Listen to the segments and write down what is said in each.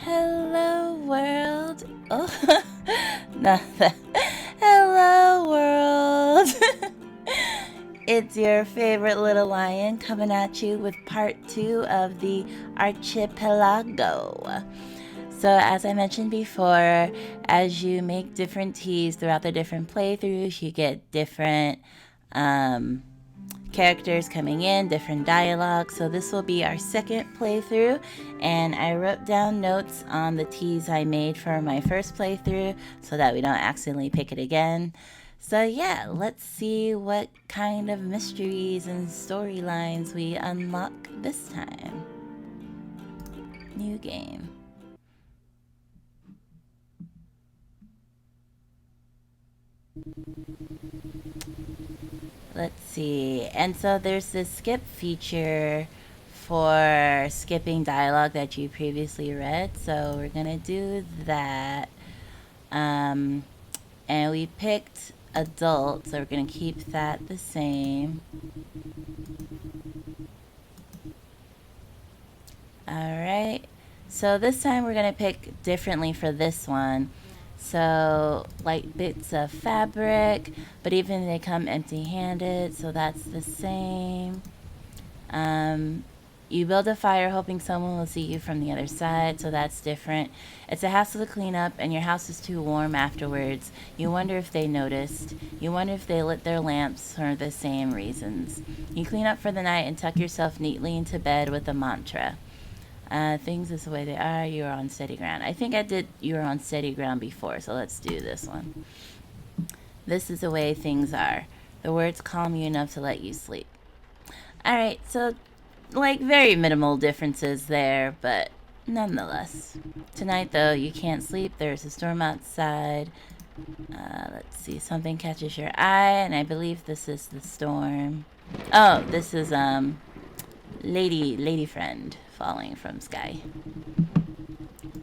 Hello, world. Oh, not that. Hello, world. It's your favorite little lion coming at you with part 2 of the Archipelago. So as I mentioned before, as you make different teas throughout the different playthroughs, you get different characters coming in, different dialogue. So this will be our second playthrough, and I wrote down notes on the teas I made for my first playthrough so that we don't accidentally pick it again. So yeah, let's see what kind of mysteries and storylines we unlock this time. New game. Let's see. And so there's this skip feature for skipping dialogue that you previously read. So we're going to do that. And we picked adult, so we're going to keep that the same. Alright. So this time we're going to pick differently for this one. So like bits of fabric, but even they come empty-handed, so that's the same. You build a fire hoping someone will see you from the other side, so that's different. It's a hassle to clean up, and your house is too warm afterwards. You wonder if they noticed. You wonder if they lit their lamps for the same reasons. You clean up for the night and tuck yourself neatly into bed with a mantra. Things is the way they are, you are on steady ground. I think I did you are on steady ground before, so let's do this one. This is the way things are. The words calm you enough to let you sleep. Alright, so like very minimal differences there, but nonetheless. Tonight though, you can't sleep. There's a storm outside. Let's see, something catches your eye, and I believe this is the storm. Oh, this is lady friend falling from sky.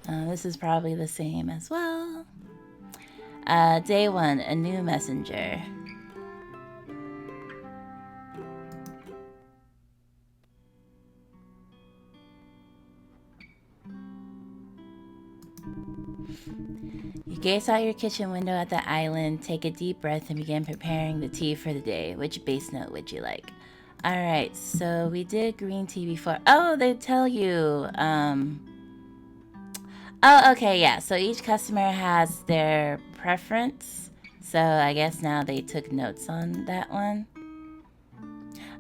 This is probably the same as well. Day 1, a new messenger. You gaze out your kitchen window at the island, take a deep breath, and begin preparing the tea for the day. Which base note would you like? Alright, so we did green tea before. Oh, they tell you. Oh, okay, yeah. So each customer has their preference. So I guess now they took notes on that one.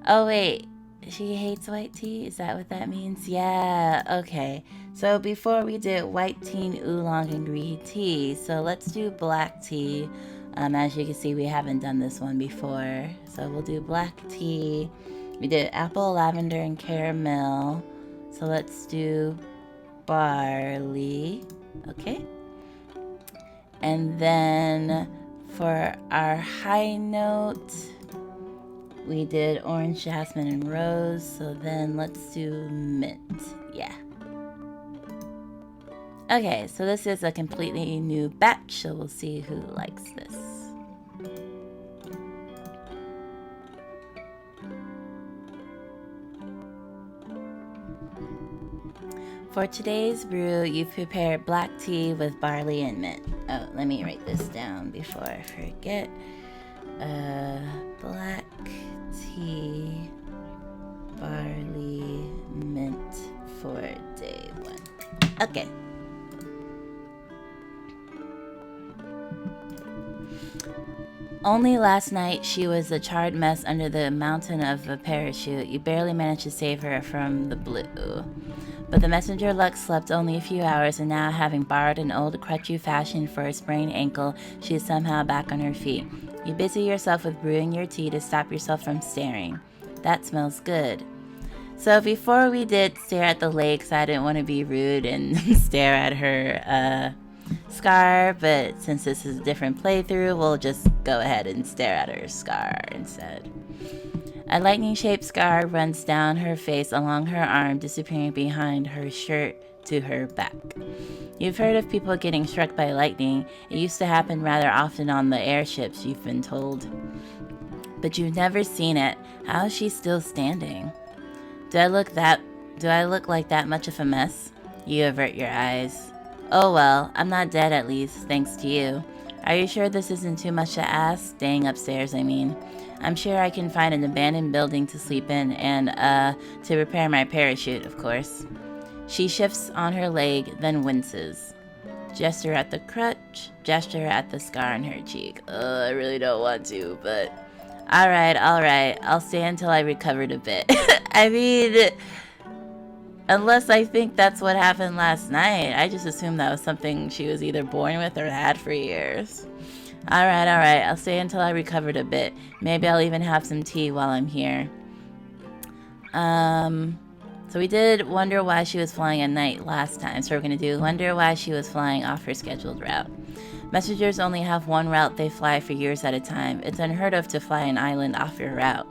Oh, wait. She hates white tea? Is that what that means? Yeah, okay. So before we did white tea, oolong, and green tea. So let's do black tea. As you can see, we haven't done this one before. So we'll do black tea. We did apple, lavender, and caramel. So let's do barley. Okay. And then for our high note, we did orange, jasmine, and rose. So then let's do mint. Yeah. Okay, so this is a completely new batch, so we'll see who likes this. For today's brew, you've prepared black tea with barley and mint. Oh, let me write this down before I forget. Black tea, barley, mint for day 1. Okay. Only last night she was a charred mess under the mountain of a parachute. You barely managed to save her from the blue. But the messenger luck slept only a few hours, and now, having borrowed an old crutch you fashioned for a sprained ankle, she is somehow back on her feet. You busy yourself with brewing your tea to stop yourself from staring. That smells good. So before we did stare at the lake, so I didn't want to be rude and stare at her scar, but since this is a different playthrough, we'll just go ahead and stare at her scar instead. A lightning-shaped scar runs down her face along her arm, disappearing behind her shirt to her back. You've heard of people getting struck by lightning. It used to happen rather often on the airships, you've been told. But you've never seen it. How is she still standing? Do I look like that much of a mess? You avert your eyes. Oh well, I'm not dead at least, thanks to you. Are you sure this isn't too much to ask? Staying upstairs, I mean. I'm sure I can find an abandoned building to sleep in and, to repair my parachute, of course. She shifts on her leg, then winces. Gesture at the crutch, gesture at the scar on her cheek. I really don't want to, but... Alright, I'll stay until I recovered a bit. I mean... Unless I think that's what happened last night. I just assumed that was something she was either born with or had for years. Alright, I'll stay until I recovered a bit. Maybe I'll even have some tea while I'm here. So we did wonder why she was flying at night last time. So we're going to do wonder why she was flying off her scheduled route. Messengers only have one route they fly for years at a time. It's unheard of to fly an island off your route.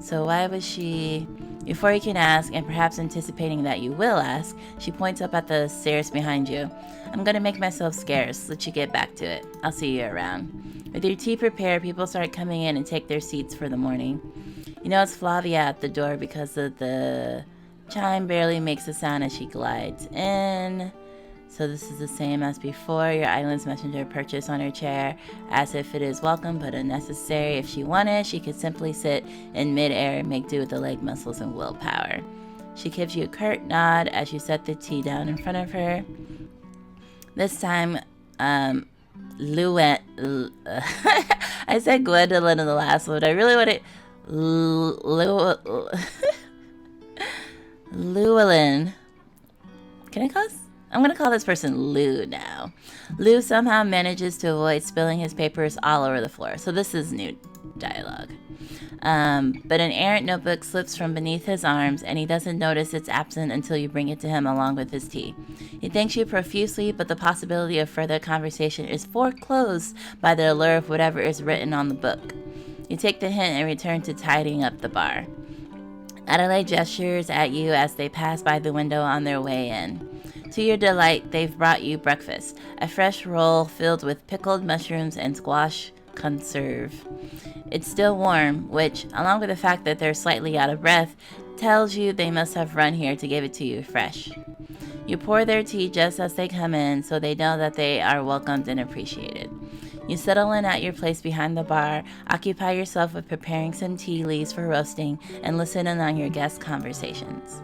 So why was she... Before you can ask, and perhaps anticipating that you will ask, she points up at the stairs behind you. I'm gonna make myself scarce, let you get back to it. I'll see you around. With your tea prepared, people start coming in and take their seats for the morning. You know it's Flavia at the door because of the chime barely makes a sound as she glides in. So this is the same as before. Your island's messenger perches on her chair as if it is welcome but unnecessary. If she wanted, she could simply sit in midair and make do with the leg muscles and willpower. She gives you a curt nod as you set the tea down in front of her. This time, I said Gwendolyn in the last one. I really want to... Llewellyn. Can I call this? I'm going to call this person Lou now. Lou somehow manages to avoid spilling his papers all over the floor. So this is new dialogue. But an errant notebook slips from beneath his arms, and he doesn't notice it's absent until you bring it to him along with his tea. He thanks you profusely, but the possibility of further conversation is foreclosed by the allure of whatever is written on the book. You take the hint and return to tidying up the bar. Adelaide gestures at you as they pass by the window on their way in. To your delight, they've brought you breakfast, a fresh roll filled with pickled mushrooms and squash conserve. It's still warm, which, along with the fact that they're slightly out of breath, tells you they must have run here to give it to you fresh. You pour their tea just as they come in, so they know that they are welcomed and appreciated. You settle in at your place behind the bar, occupy yourself with preparing some tea leaves for roasting, and listen in on your guests' conversations.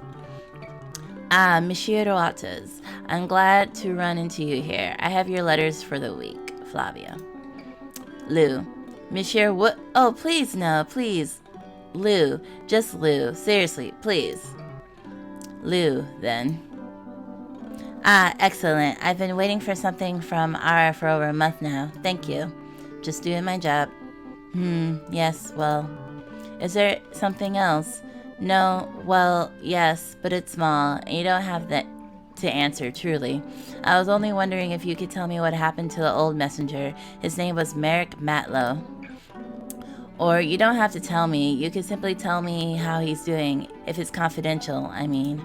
Ah, Monsieur Roatas, I'm glad to run into you here. I have your letters for the week. Flavia. Lou. Monsieur what? Oh, please, no, please. Lou. Just Lou. Seriously, please. Lou, then. Ah, excellent. I've been waiting for something from Ara for over a month now. Thank you. Just doing my job. Yes, well. Is there something else? No, well, yes, but it's small, and you don't have that to answer, truly. I was only wondering if you could tell me what happened to the old messenger. His name was Merrick Matlow. Or you don't have to tell me. You could simply tell me how he's doing, if it's confidential, I mean.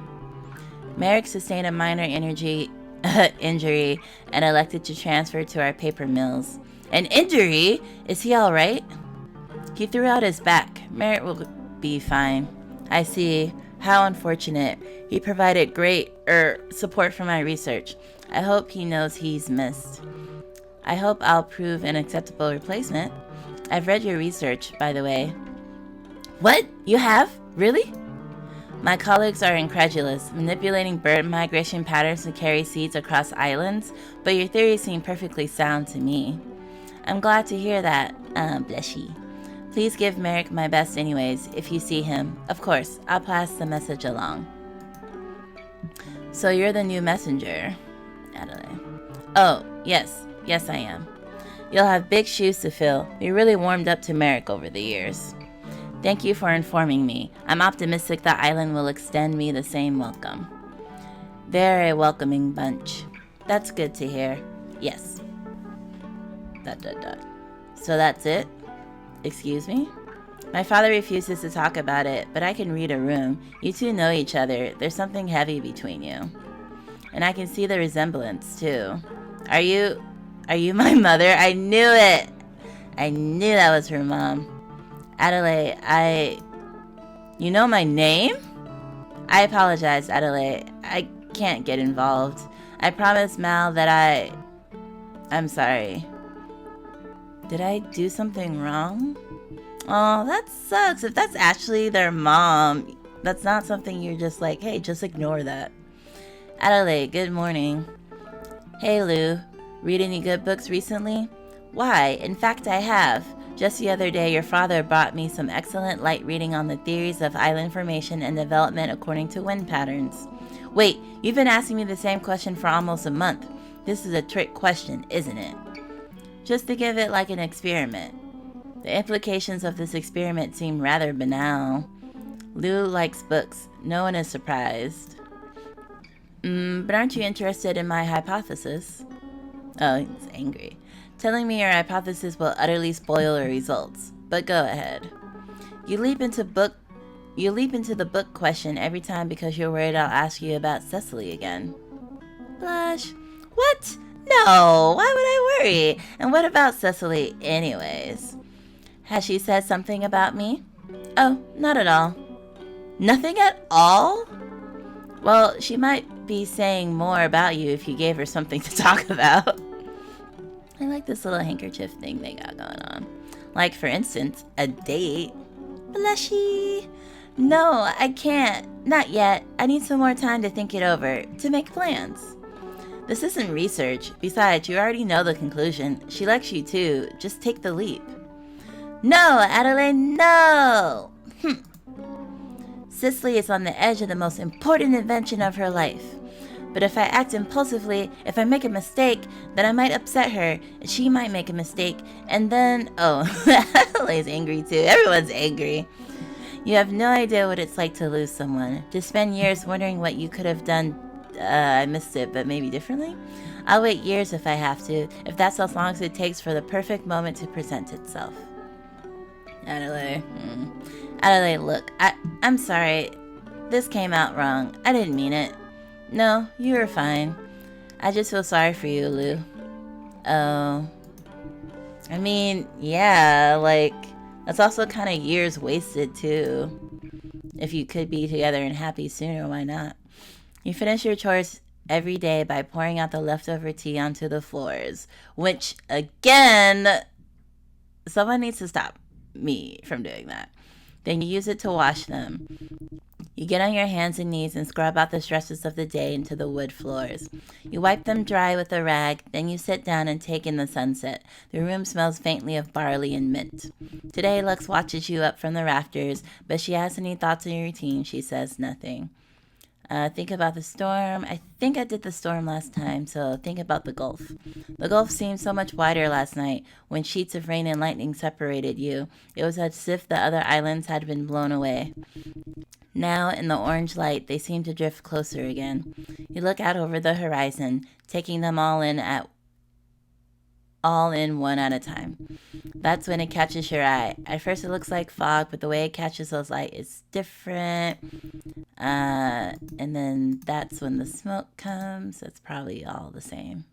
Merrick sustained a minor injury and elected to transfer to our paper mills. An injury? Is he all right? He threw out his back. Merrick will be fine. I see. How unfortunate. He provided great support for my research. I hope he knows he's missed. I hope I'll prove an acceptable replacement. I've read your research, by the way. What? You have? Really? My colleagues are incredulous, manipulating bird migration patterns to carry seeds across islands, but your theories seem perfectly sound to me. I'm glad to hear that, blushy. Please give Merrick my best anyways, if you see him. Of course, I'll pass the message along. So you're the new messenger, Adelaide. Oh, yes I am. You'll have big shoes to fill. We really warmed up to Merrick over the years. Thank you for informing me. I'm optimistic the island will extend me the same welcome. They're a welcoming bunch. That's good to hear. Yes. ... So that's it? Excuse me? My father refuses to talk about it, but I can read a room. You two know each other. There's something heavy between you. And I can see the resemblance, too. Are you my mother? I knew it! I knew that was her mom. Adelaide, You know my name? I apologize, Adelaide. I can't get involved. I promised Mal that I'm sorry. Did I do something wrong? Oh, that sucks. If that's actually their mom, that's not something you're just like, hey, just ignore that. Adelaide, good morning. Hey, Lou. Read any good books recently? Why, in fact, I have. Just the other day, your father brought me some excellent light reading on the theories of island formation and development according to wind patterns. Wait, you've been asking me the same question for almost a month. This is a trick question, isn't it? Just to give it like an experiment. The implications of this experiment seem rather banal. Lou likes books. No one is surprised. But aren't you interested in my hypothesis? Oh, he's angry. Telling me your hypothesis will utterly spoil the results. But go ahead. You leap into the book question every time because you're worried I'll ask you about Cecily again. Blush. What? No, why would I worry? And what about Cecily anyways? Has she said something about me? Oh, not at all. Nothing at all? Well, she might be saying more about you if you gave her something to talk about. I like this little handkerchief thing they got going on. Like, for instance, a date. Blushy. No, I can't. Not yet. I need some more time to think it over, to make plans. This isn't research. Besides, you already know the conclusion. She likes you too. Just take the leap. No, Adelaide, no! Cicely is on the edge of the most important invention of her life. But if I act impulsively, if I make a mistake, then I might upset her, and she might make a mistake, and then... Oh, Adelaide's angry too. Everyone's angry. You have no idea what it's like to lose someone. To spend years wondering what you could have done. I missed it, but maybe differently? I'll wait years if I have to, if that's as long as it takes for the perfect moment to present itself. Adelaide. Adelaide, look, I'm sorry. This came out wrong. I didn't mean it. No, you were fine. I just feel sorry for you, Lou. Oh. I mean, yeah, like, that's also kind of years wasted, too. If you could be together and happy sooner, why not? You finish your chores every day by pouring out the leftover tea onto the floors, which, again, someone needs to stop me from doing that. Then you use it to wash them. You get on your hands and knees and scrub out the stresses of the day into the wood floors. You wipe them dry with a rag, then you sit down and take in the sunset. The room smells faintly of barley and mint. Today, Lux watches you up from the rafters, but she has any thoughts on your routine. She says nothing. Think about the storm. I think I did the storm last time, so think about the Gulf. The Gulf seemed so much wider last night when sheets of rain and lightning separated you. It was as if the other islands had been blown away. Now, in the orange light, they seem to drift closer again. You look out over the horizon, taking them all in one at a time. That's when it catches your eye. At first it looks like fog, but the way it catches those light is different. And then that's when the smoke comes. It's probably all the same.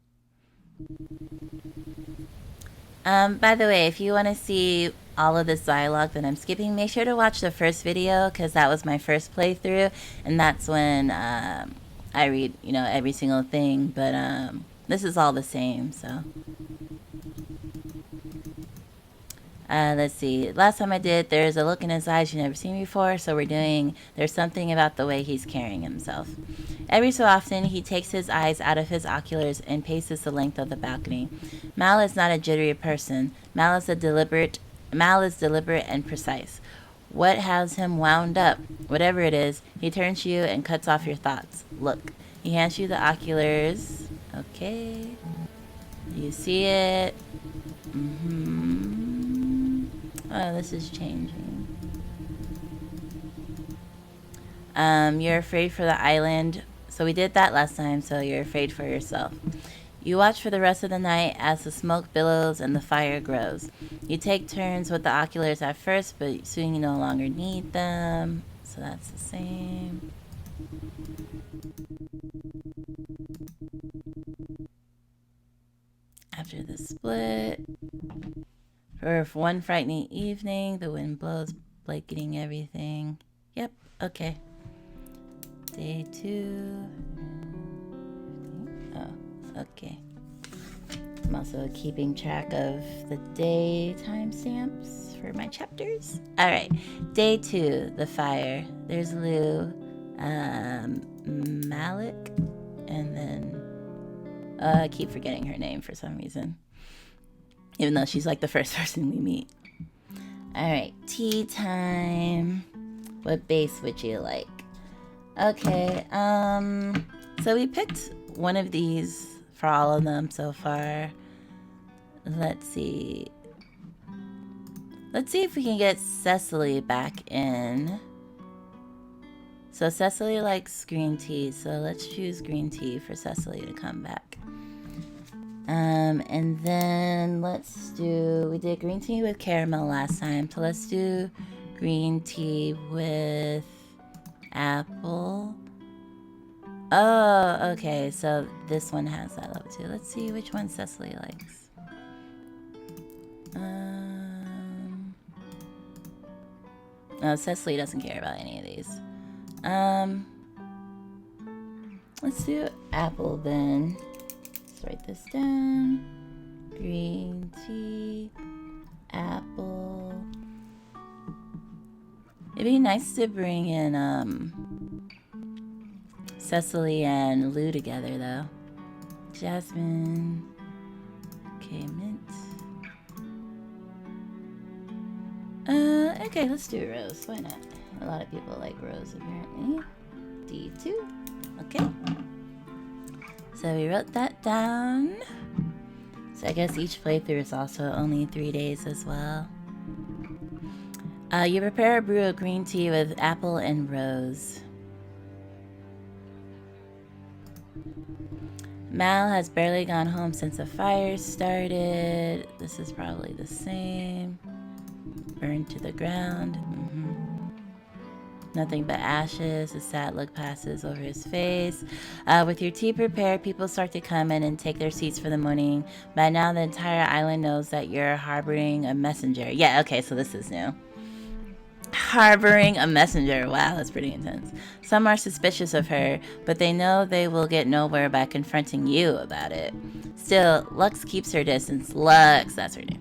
By the way, if you want to see all of this dialogue that I'm skipping, make sure to watch the first video, because that was my first playthrough, and that's when I read, every single thing, but this is all the same, so. Let's see. Last time I did, there's a look in his eyes you've never seen before, so we're doing there's something about the way he's carrying himself. Every so often, he takes his eyes out of his oculars and paces the length of the balcony. Mal is not a jittery person. Mal is deliberate and precise. What has him wound up? Whatever it is, he turns to you and cuts off your thoughts. Look. He hands you the oculars. Okay. You see it? Oh, this is changing. You're afraid for the island. So we did that last time, so you're afraid for yourself. You watch for the rest of the night as the smoke billows and the fire grows. You take turns with the oculars at first, but soon you no longer need them. So that's the same. After the split, for one frightening evening, the wind blows, blanketing everything. Yep, okay. Day 2. Oh, Okay. I'm also keeping track of the day timestamps for my chapters. Alright, day 2, the fire. There's Lou, Malik, and then I keep forgetting her name for some reason. Even though she's like the first person we meet. Alright, tea time. What base would you like? Okay, so we picked one of these for all of them so far. Let's see. Let's see if we can get Cecily back in. So Cecily likes green tea, so let's choose green tea for Cecily to come back. And then let's do, we did green tea with caramel last time, so let's do green tea with apple. Oh, okay, so this one has that level too. Let's see which one Cecily likes. No, Cecily doesn't care about any of these. Let's do apple then. Let's write this down. Green tea, apple. It'd be nice to bring in Cecily and Lou together though. Jasmine. Okay, mint. Okay, let's do rose. Why not? A lot of people like rose apparently. D2. Okay. So we wrote that down. So I guess each playthrough is also only 3 days as well. You prepare a brew of green tea with apple and rose. Mal has barely gone home since the fire started. This is probably the same. Burned to the ground. Nothing but ashes. A sad look passes over his face. With your tea prepared, people start to come in and take their seats for the morning. By now, the entire island knows that you're harboring a messenger. Yeah, okay, so this is new. Harboring a messenger. Wow, that's pretty intense. Some are suspicious of her, but they know they will get nowhere by confronting you about it. Still, Lux keeps her distance. Lux, that's her name.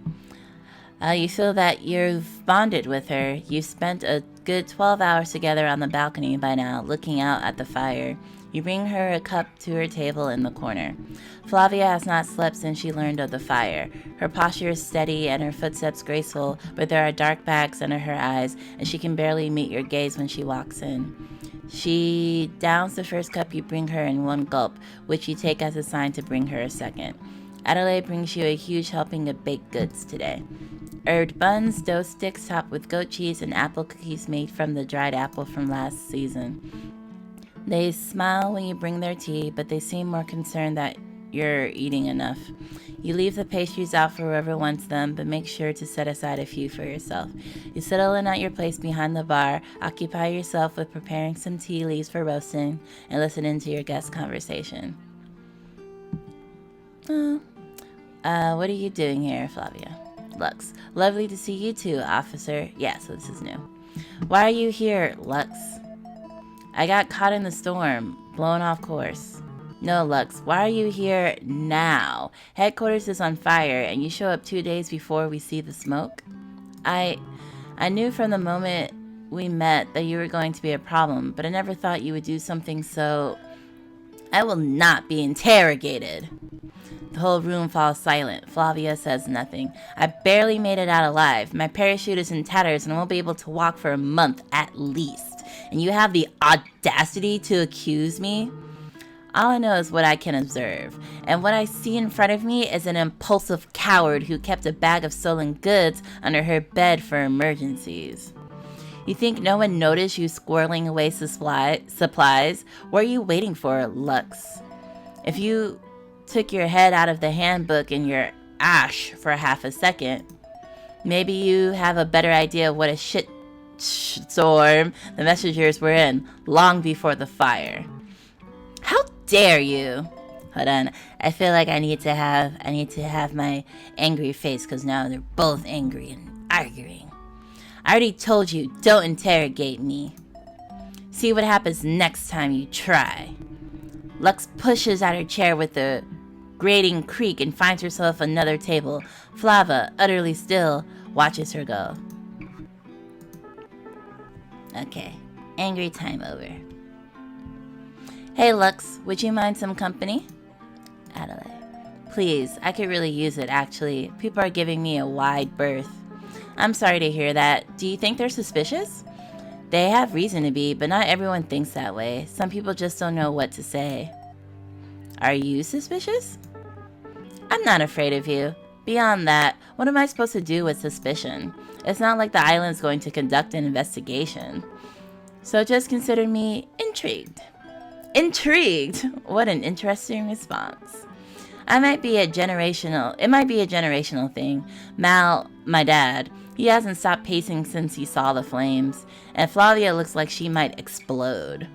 You feel that you've bonded with her. You've spent a good 12 hours together on the balcony by now, looking out at the fire. You bring her a cup to her table in the corner. Flavia has not slept since she learned of the fire. Her posture is steady and her footsteps graceful, but there are dark bags under her eyes, and she can barely meet your gaze when she walks in. She downs the first cup you bring her in one gulp, which you take as a sign to bring her a second. Adelaide brings you a huge helping of baked goods today. Herb buns, dough sticks topped with goat cheese, and apple cookies made from the dried apple from last season. They smile when you bring their tea, but they seem more concerned that you're eating enough. You leave the pastries out for whoever wants them, but make sure to set aside a few for yourself. You settle in at your place behind the bar, occupy yourself with preparing some tea leaves for roasting, and listening to your guest conversation. What are you doing here, Flavia? Lux. Lovely to see you too, officer. Yeah, so this is new. Why are you here, Lux? I got caught in the storm, blown off course. No, Lux, why are you here now? Headquarters is on fire, and you show up 2 days before we see the smoke? I knew from the moment we met that you were going to be a problem, but I never thought you would do something so... I will not be interrogated. The whole room falls silent. Flavia says nothing. I barely made it out alive. My parachute is in tatters and I won't be able to walk for a month at least. And you have the audacity to accuse me? All I know is what I can observe. And what I see in front of me is an impulsive coward who kept a bag of stolen goods under her bed for emergencies. You think no one noticed you squirreling away supplies? What are you waiting for, Lux? If you took your head out of the handbook and your ash for half a second, maybe you have a better idea of what a shit storm the messengers were in long before the fire. How dare you? Hold on, I feel like I need to have my angry face because now they're both angry and arguing. I already told you, don't interrogate me. See what happens next time you try. Lux pushes at her chair with a grating creak and finds herself another table. Flava, utterly still, watches her go. Okay, angry time over. Hey Lux, would you mind some company? Adelaide. Please, I could really use it actually. People are giving me a wide berth. I'm sorry to hear that. Do you think they're suspicious? They have reason to be, but not everyone thinks that way. Some people just don't know what to say. Are you suspicious? I'm not afraid of you. Beyond that, what am I supposed to do with suspicion? It's not like the island's going to conduct an investigation. So just consider me intrigued. Intrigued? What an interesting response. It might be a generational thing. Mal, my dad, he hasn't stopped pacing since he saw the flames, and Flavia looks like she might explode.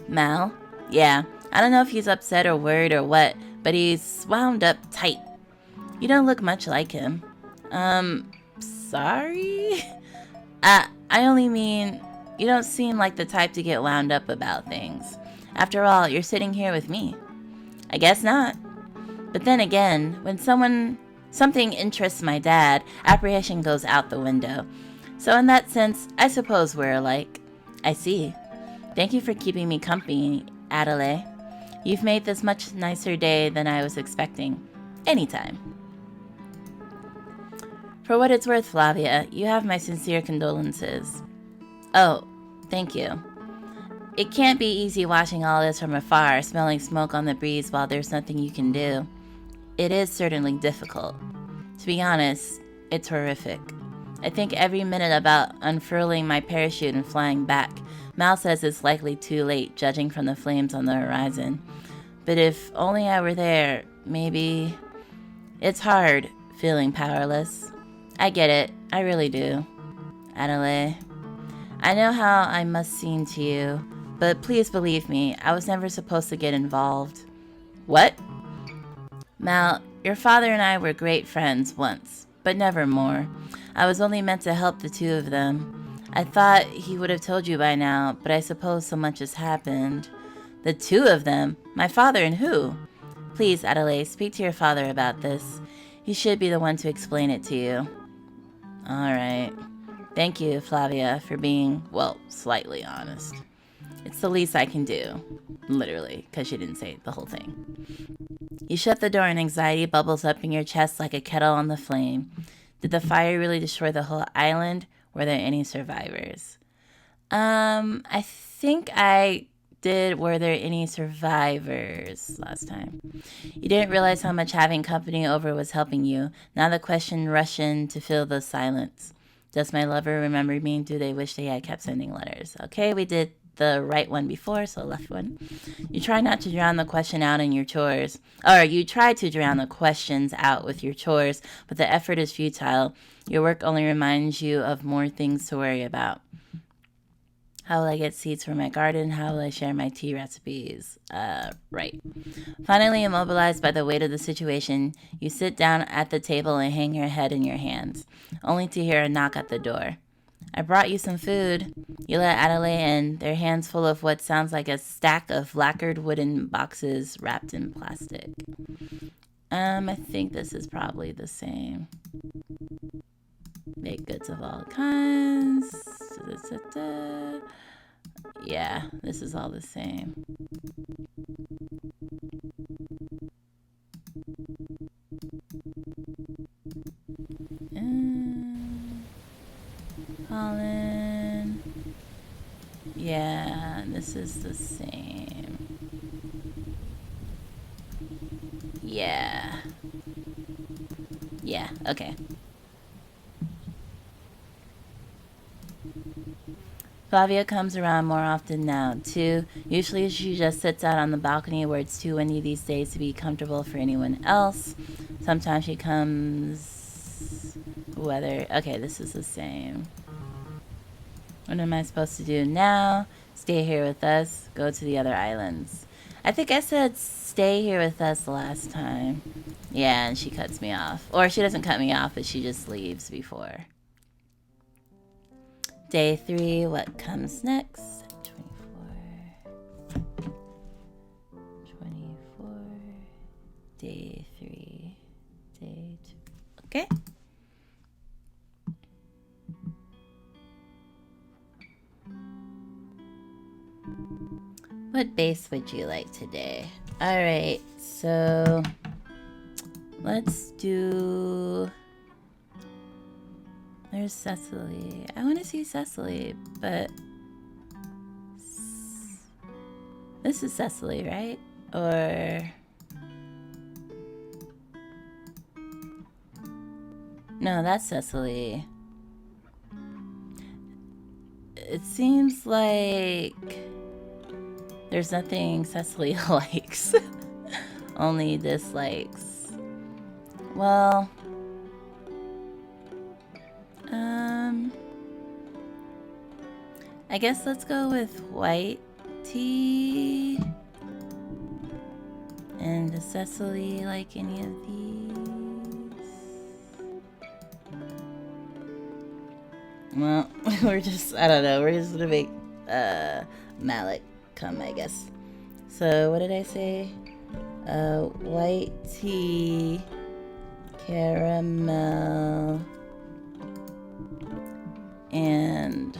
Mal? Yeah, I don't know if he's upset or worried or what, but he's wound up tight. You don't look much like him. Sorry? I only mean, you don't seem like the type to get wound up about things. After all, you're sitting here with me. I guess not. But then again, when something interests my dad, apprehension goes out the window. So in that sense, I suppose we're alike. I see. Thank you for keeping me company, Adelaide. You've made this much nicer day than I was expecting. Anytime. For what it's worth, Flavia, you have my sincere condolences. Oh, thank you. It can't be easy watching all this from afar, smelling smoke on the breeze while there's nothing you can do. It is certainly difficult. To be honest, it's horrific. I think every minute about unfurling my parachute and flying back. Mal says it's likely too late, judging from the flames on the horizon. But if only I were there, maybe... It's hard, feeling powerless. I get it, I really do. Adelaide, I know how I must seem to you, but please believe me, I was never supposed to get involved. What? Mal, your father and I were great friends once, but never more. I was only meant to help the two of them. I thought he would have told you by now, but I suppose so much has happened. The two of them? My father and who? Please, Adelaide, speak to your father about this. He should be the one to explain it to you. Alright. Thank you, Flavia, for being, well, slightly honest. It's the least I can do. Literally, because she didn't say the whole thing. You shut the door and anxiety bubbles up in your chest like a kettle on the flame. Did the fire really destroy the whole island? Were there any survivors? I think I did. Were there any survivors last time? You didn't realize how much having company over was helping you. Now the question rushed in to fill the silence. Does my lover remember me? Do they wish they had kept sending letters? Okay, we did the right one before, so left one. You try not to drown the question out in your chores. Or you try to drown the questions out with your chores, but the effort is futile. Your work only reminds you of more things to worry about. How will I get seeds for my garden? How will I share my tea recipes? Right. Finally immobilized by the weight of the situation, you sit down at the table and hang your head in your hands, only to hear a knock at the door. I brought you some food. You let Adelaide in, their hands full of what sounds like a stack of lacquered wooden boxes wrapped in plastic. I think this is probably the same. Baked goods of all kinds. Yeah, this is all the same. Colin. Yeah, this is the same. Yeah. Yeah, okay. Flavia comes around more often now, too. Usually she just sits out on the balcony where it's too windy these days to be comfortable for anyone else. Sometimes she comes... Weather... Okay, this is the same. What am I supposed to do now? Stay here with us. Go to the other islands. I think I said stay here with us last time. Yeah, and she cuts me off. Or she doesn't cut me off, but she just leaves before. Day 3, what comes next? 24. Day 3. Day 2. Okay. What base would you like today? Alright, so let's do... There's Cecily. I want to see Cecily, but... This is Cecily, right? Or... No, that's Cecily. It seems like... There's nothing Cecily likes. Only dislikes. Well... I guess let's go with white tea. And does Cecily like any of these? Well, we're just, I don't know, we're just gonna make Malik come, I guess. So what did I say? White tea, caramel, and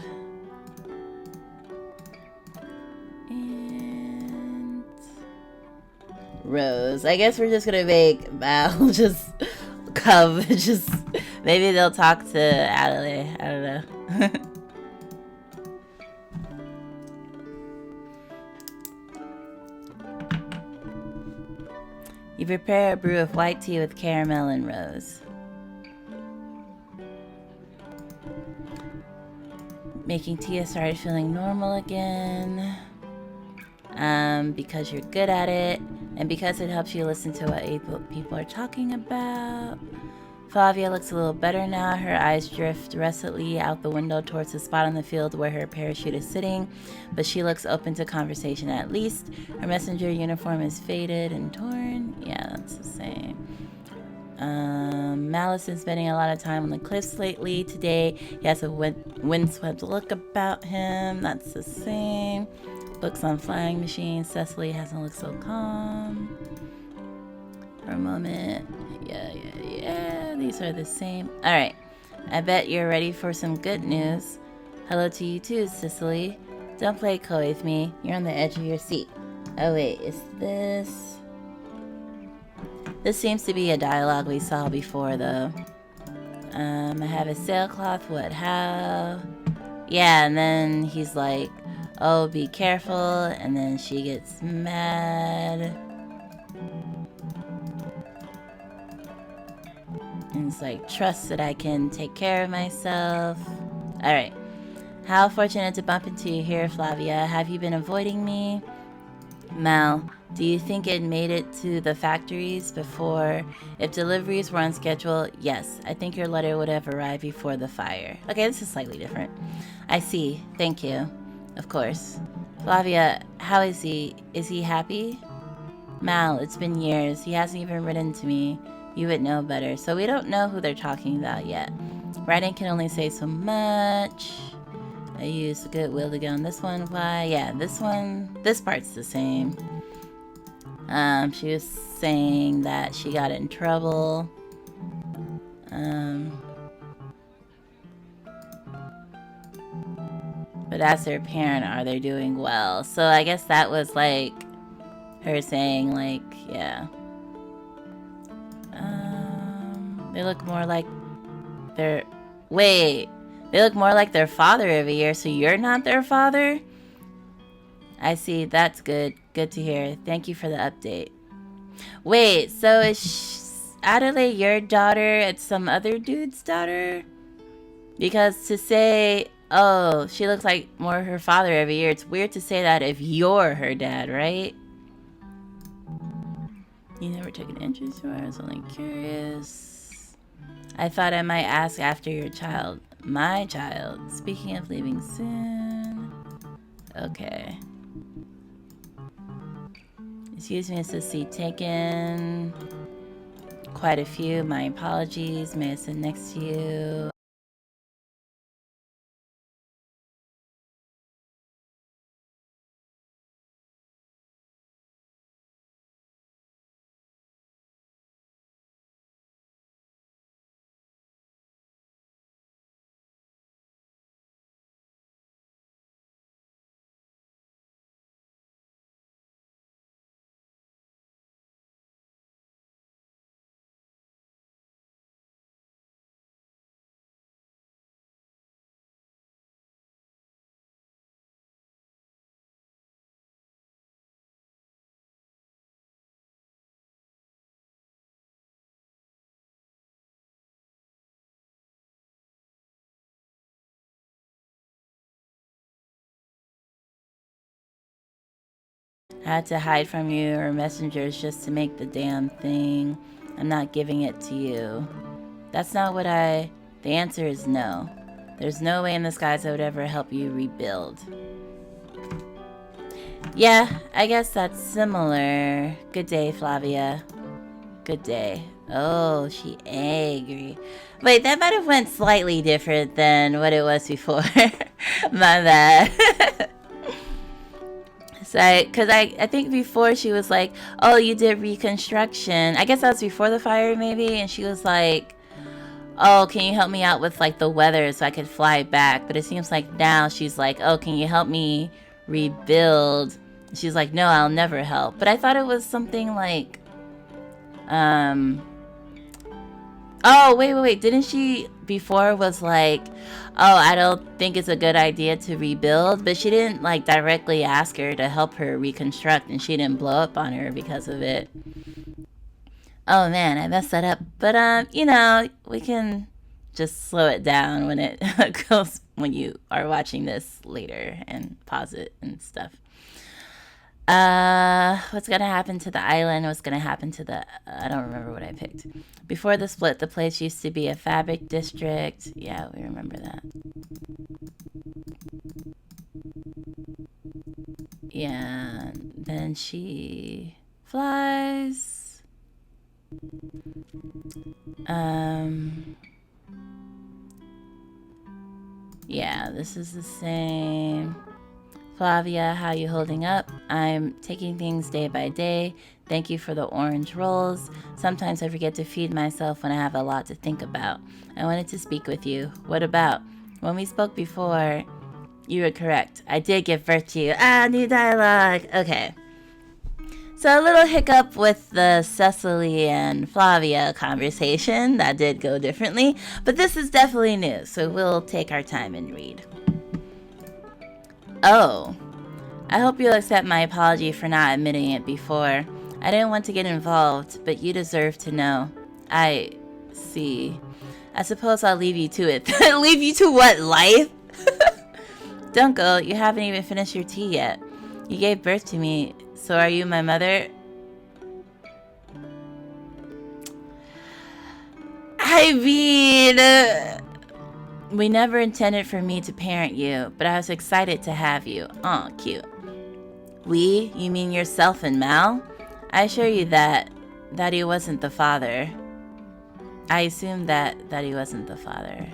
rose. I guess we're just gonna make Mal just come. Just maybe they'll talk to Adelaide. I don't know. You prepare a brew of white tea with caramel and rose. Making tea has started feeling normal again. Because you're good at it, and because it helps you listen to what people are talking about. Flavia looks a little better now. Her eyes drift restlessly out the window towards the spot on the field where her parachute is sitting, but she looks open to conversation at least. Her messenger uniform is faded and torn. Yeah, that's the same. Malice is spending a lot of time on the cliffs lately. Today, he has a windswept look about him. That's the same. Books on flying machines. Cecily hasn't looked so calm. For a moment. Yeah. These are the same. Alright. I bet you're ready for some good news. Hello to you too, Cecily. Don't play coy with me. You're on the edge of your seat. Oh wait, is this... This seems to be a dialogue we saw before though. I have a sailcloth, what, how? Yeah, and then he's like, oh, be careful, and then she gets mad. And it's like, trust that I can take care of myself. Alright. How fortunate to bump into you here, Flavia. Have you been avoiding me? Mal, do you think it made it to the factories before? If deliveries were on schedule, yes. I think your letter would have arrived before the fire. Okay, this is slightly different. I see. Thank you. Of course. Flavia, how is he? Is he happy? Mal, it's been years. He hasn't even written to me. You would know better. So we don't know who they're talking about yet. Writing can only say so much. I used goodwill to get on this one. Why? Yeah, this one. This part's the same. She was saying that she got in trouble. But as their parent, are they doing well? So I guess that was like her saying, like, yeah. They look more like their... Wait. They look more like their father every year, so you're not their father? I see. That's good. Good to hear. Thank you for the update. Wait, so is Adelaide your daughter and some other dude's daughter? Because to say, oh, she looks like more her father every year, it's weird to say that if you're her dad, right? You never took an interest in her? I was only curious. I thought I might ask after your child. My child. Speaking of leaving soon. Okay. Excuse me, Sissy. Taken quite a few. My apologies. May I sit next to you? I had to hide from you or messengers just to make the damn thing. I'm not giving it to you. That's not what The answer is no. There's no way in the skies I would ever help you rebuild. Yeah, I guess that's similar. Good day, Flavia. Good day. Oh, she angry. Wait, that might have went slightly different than what it was before. My bad. So I think before she was like, oh, you did reconstruction. I guess that was before the fire maybe. And she was like, oh, can you help me out with like the weather so I could fly back? But it seems like now she's like, oh, can you help me rebuild? She's like, no, I'll never help. But I thought it was something like, oh, wait. Didn't she before was like, oh, I don't think it's a good idea to rebuild? But she didn't like directly ask her to help her reconstruct, and she didn't blow up on her because of it. Oh man, I messed that up. But you know, we can just slow it down when it goes when you are watching this later and pause it and stuff. What's gonna happen to the island? What's gonna happen to the... I don't remember what I picked. Before the split, the place used to be a fabric district. Yeah, we remember that. Yeah, then she flies. Yeah, this is the same. Flavia, how you holding up? I'm taking things day by day. Thank you for the orange rolls. Sometimes I forget to feed myself when I have a lot to think about. I wanted to speak with you. What about? When we spoke before, you were correct. I did give birth to you. New dialogue. Okay. So a little hiccup with the Cecily and Flavia conversation. That did go differently. But this is definitely new, so we'll take our time and read. Oh, I hope you'll accept my apology for not admitting it before. I didn't want to get involved, but you deserve to know. I see. I suppose I'll leave you to it. Leave you to what, life? Don't go, you haven't even finished your tea yet. You gave birth to me, so are you my mother? I mean... we never intended for me to parent you, but I was excited to have you. Aw, cute. We? You mean yourself and Mal? I assure you that he wasn't the father. I assumed that he wasn't the father.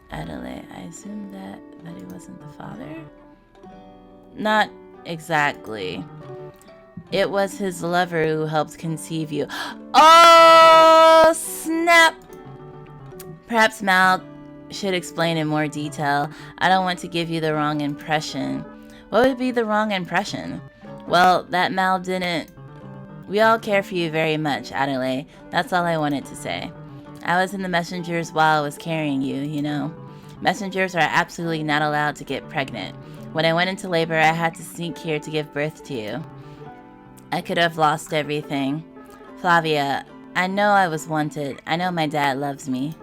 Adelaide, I assumed that he wasn't the father? Not exactly. It was his lover who helped conceive you. Oh, snap! Perhaps Mal should explain in more detail. I don't want to give you the wrong impression. What would be the wrong impression? Well, that Mal didn't... We all care for you very much, Adelaide. That's all I wanted to say. I was in the messengers while I was carrying you, you know. Messengers are absolutely not allowed to get pregnant. When I went into labor, I had to sneak here to give birth to you. I could have lost everything. Flavia, I know I was wanted. I know my dad loves me.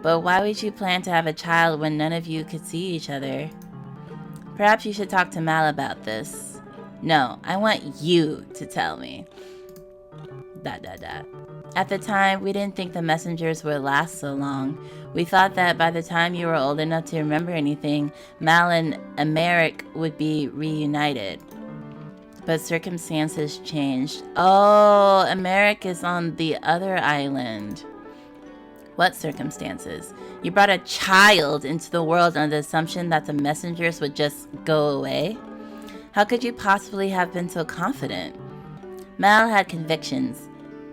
But why would you plan to have a child when none of you could see each other? Perhaps you should talk to Mal about this. No, I want you to tell me. ... At the time, we didn't think the messengers would last so long. We thought that by the time you were old enough to remember anything, Mal and Emeric would be reunited. But circumstances changed. Oh, Emeric is on the other island. What circumstances? You brought a child into the world on the assumption that the messengers would just go away? How could you possibly have been so confident? Mal had convictions.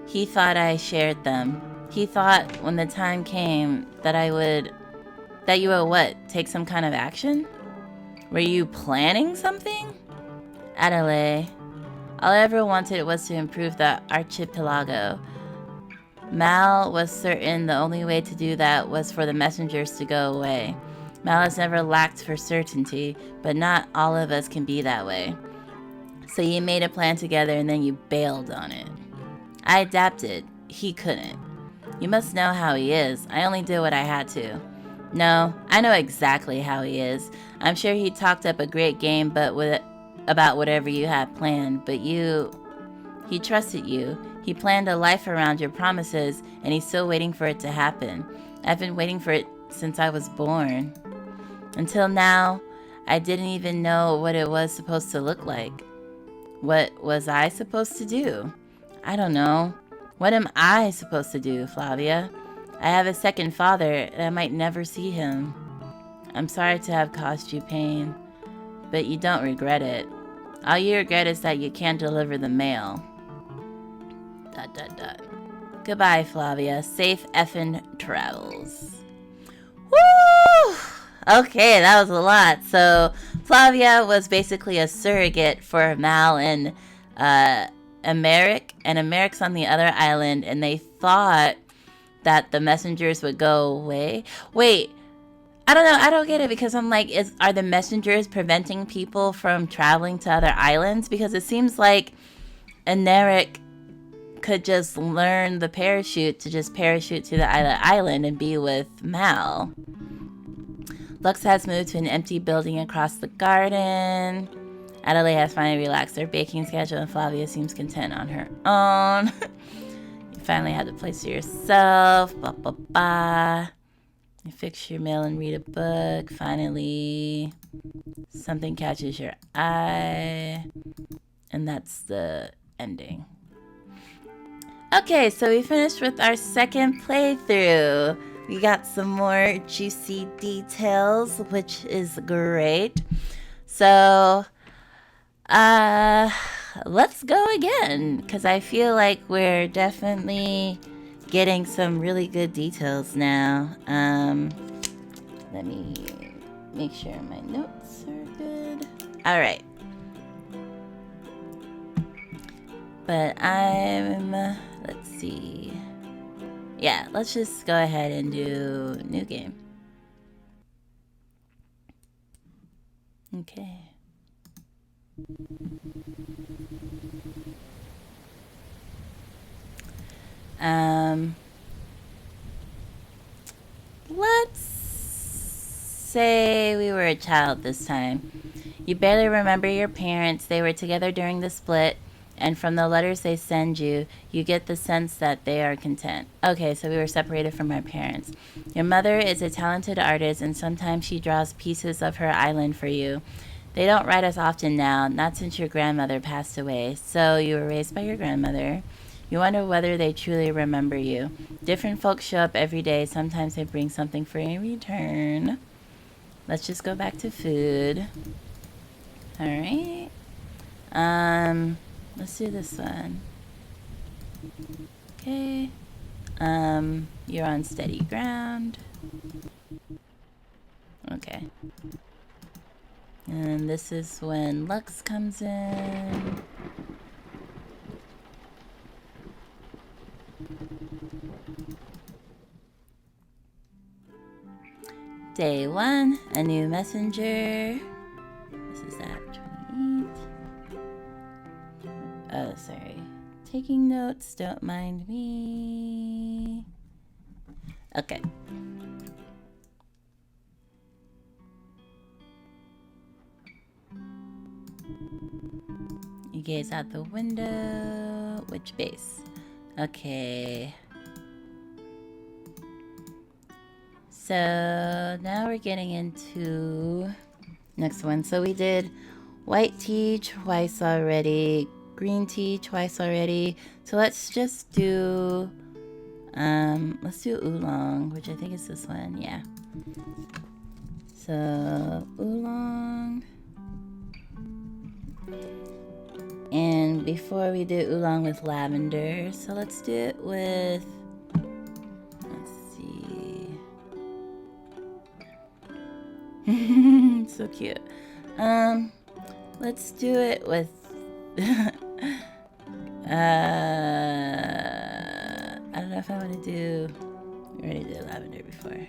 He thought I shared them. He thought when the time came that you would what? Take some kind of action? Were you planning something? Adelaide, all I ever wanted was to improve the Archipelago. Mal was certain the only way to do that was for the messengers to go away. Mal has never lacked for certainty, but not all of us can be that way. So you made a plan together and then you bailed on it. I adapted. He couldn't. You must know how he is. I only did what I had to. No, I know exactly how he is. I'm sure he talked up a great game, but about whatever you had planned, but he trusted you. He planned a life around your promises, and he's still waiting for it to happen. I've been waiting for it since I was born. Until now, I didn't even know what it was supposed to look like. What was I supposed to do? I don't know. What am I supposed to do, Flavia? I have a second father, and I might never see him. I'm sorry to have caused you pain, but you don't regret it. All you regret is that you can't deliver the mail. ... Goodbye, Flavia. Safe effin' travels. Woo! Okay, that was a lot. So, Flavia was basically a surrogate for Mal and Emeric, and Emeric's on the other island, and they thought that the messengers would go away. Wait, I don't know. I don't get it, because I'm like, are the messengers preventing people from traveling to other islands? Because it seems like Emeric could just learn the parachute to just parachute to the island and be with Mal. Lux has moved to an empty building across the garden. Adelaide has finally relaxed their baking schedule, and Flavia seems content on her own. You finally have the place to yourself. Ba ba ba. You fix your meal and read a book. Finally, something catches your eye, and that's the ending. Okay, so we finished with our second playthrough. We got some more juicy details, which is great. So, let's go again, because I feel like we're definitely getting some really good details now. Let me make sure my notes are good. All right. But let's see. Yeah, let's just go ahead and do new game. Okay. Let's say we were a child this time. You barely remember your parents. They were together during the split, and from the letters they send you, you get the sense that they are content. Okay, so we were separated from our parents. Your mother is a talented artist, and sometimes she draws pieces of her island for you. They don't write us often now, not since your grandmother passed away. So you were raised by your grandmother. You wonder whether they truly remember you. Different folks show up every day. Sometimes they bring something for you in return. Let's just go back to food. Alright. Let's do this one. Okay. You're on steady ground. Okay. And this is when Lux comes in. Day 1, a new messenger. This is that 28. Oh, sorry. Taking notes, don't mind me. Okay. You gaze out the window. Which base? Okay. So now we're getting into next one. So we did white tea twice already, green tea twice already. So let's just do oolong, which I think is this one. Yeah. So oolong. And before we do oolong with lavender, so let's do it with, let's see. So cute. Let's do it with I don't know if I want to do, we already did lavender before.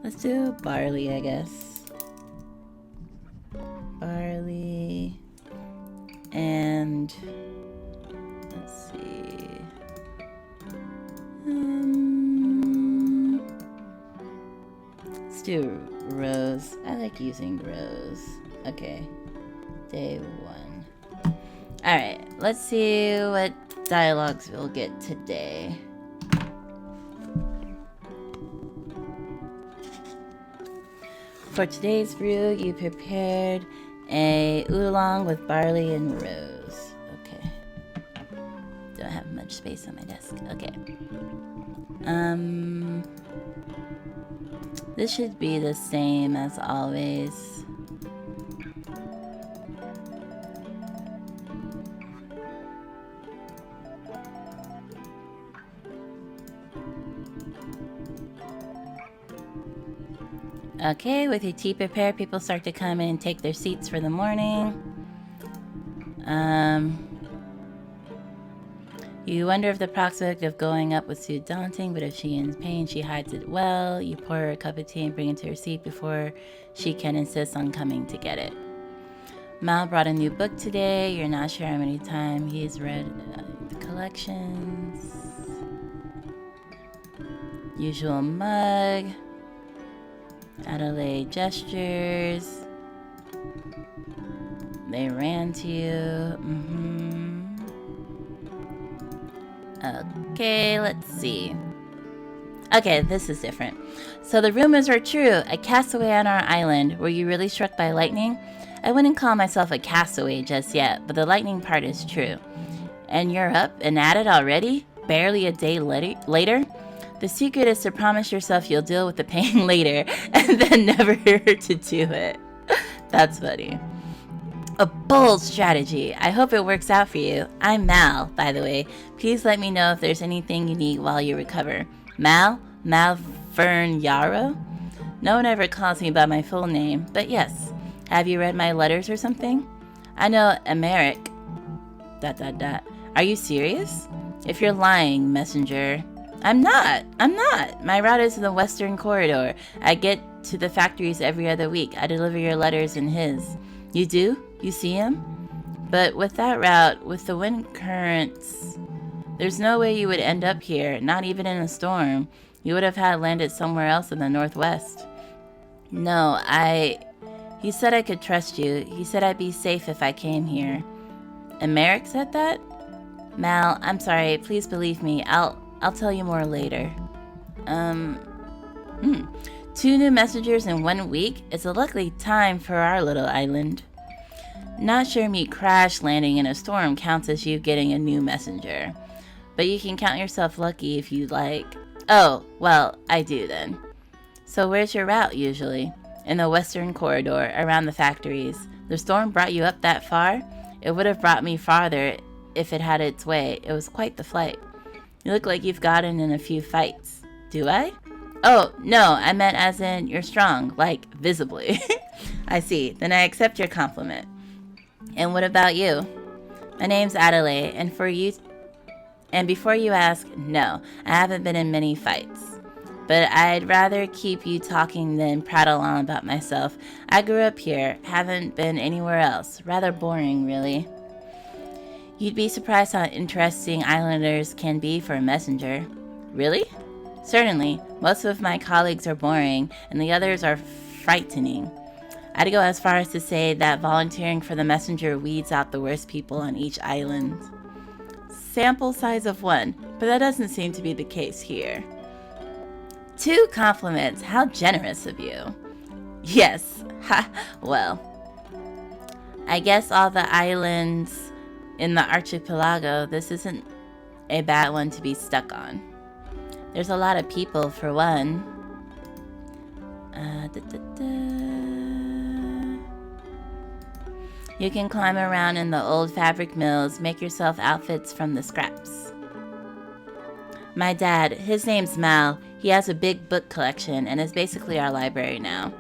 Let's do barley, I guess. Barley, and let's see. Let's do Rose. I like using Rose. Okay. Day 1. Alright, let's see what dialogues we'll get today. For today's brew, you prepared a oolong with barley and rose. Okay. Don't have much space on my desk. Okay. This should be the same as always. Okay, with your tea prepared, people start to come in and take their seats for the morning. You wonder if the prospect of going up was too daunting, but if she is in pain, she hides it well. You pour her a cup of tea and bring it to her seat before she can insist on coming to get it. Mal brought a new book today. You're not sure how many times he's read the collections. Usual mug. Adelaide gestures. They ran to you. Okay, let's see. Okay, this is different. So the rumors are true. A castaway on our island. Were you really struck by lightning? I wouldn't call myself a castaway just yet, but the lightning part is true. And you're up and at it already? Barely a day later? The secret is to promise yourself you'll deal with the pain later and then never to do it. That's funny. A bold strategy. I hope it works out for you. I'm Mal, by the way. Please let me know if there's anything you need while you recover. Mal? Malvern Yarrow? No one ever calls me by my full name, but yes. Have you read my letters or something? I know Emeric. ... Are you serious? If you're lying, messenger. I'm not. My route is in the western corridor. I get to the factories every other week. I deliver your letters in his. You do? You see him? But with that route, with the wind currents, there's no way you would end up here, not even in a storm. You would have had landed somewhere else in the northwest. No, He said I could trust you. He said I'd be safe if I came here. And Merrick said that? Mal, I'm sorry. Please believe me. I'll tell you more later. 2 new messengers in 1 week? It's a lucky time for our little island. Not sure me crash landing in a storm counts as you getting a new messenger. But you can count yourself lucky if you'd like. Oh, well, I do then. So where's your route usually? In the western corridor, around the factories. The storm brought you up that far? It would have brought me farther if it had its way. It was quite the flight. You look like you've gotten in a few fights. Do I? Oh, no, I meant as in you're strong, like visibly. I see. Then I accept your compliment. And what about you? My name's Adelaide, and before you ask, no, I haven't been in many fights. But I'd rather keep you talking than prattle on about myself. I grew up here, haven't been anywhere else. Rather boring, really. You'd be surprised how interesting islanders can be for a messenger. Really? Certainly. Most of my colleagues are boring, and the others are frightening. I'd go as far as to say that volunteering for the messenger weeds out the worst people on each island. Sample size of 1, but that doesn't seem to be the case here. 2 compliments. How generous of you. Yes. Ha. Well, I guess all the islands in the Archipelago, this isn't a bad one to be stuck on. There's a lot of people, for one. You can climb around in the old fabric mills, make yourself outfits from the scraps. My dad, his name's Mal. He has a big book collection and is basically our library now.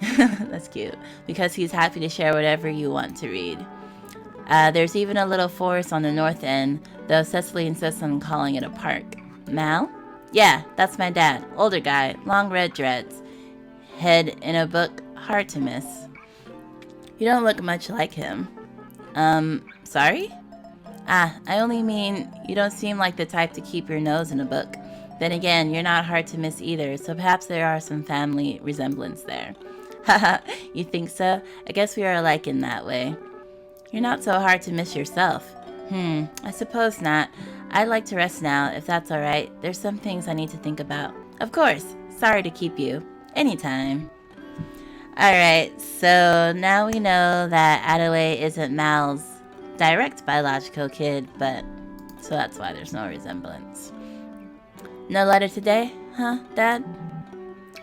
That's cute. Because he's happy to share whatever you want to read. There's even a little forest on the north end, though Cecily insists on calling it a park. Mal? Yeah, that's my dad. Older guy, long red dreads. Head in a book, hard to miss. You don't look much like him. Sorry? I only mean you don't seem like the type to keep your nose in a book. Then again, you're not hard to miss either, so perhaps there are some family resemblance there. Haha, you think so? I guess we are alike in that way. You're not so hard to miss yourself. I suppose not. I'd like to rest now, if that's alright. There's some things I need to think about. Of course. Sorry to keep you. Anytime. Alright, so now we know that Adelaide isn't Mal's direct biological kid, but so that's why there's no resemblance. No letter today? Huh, Dad?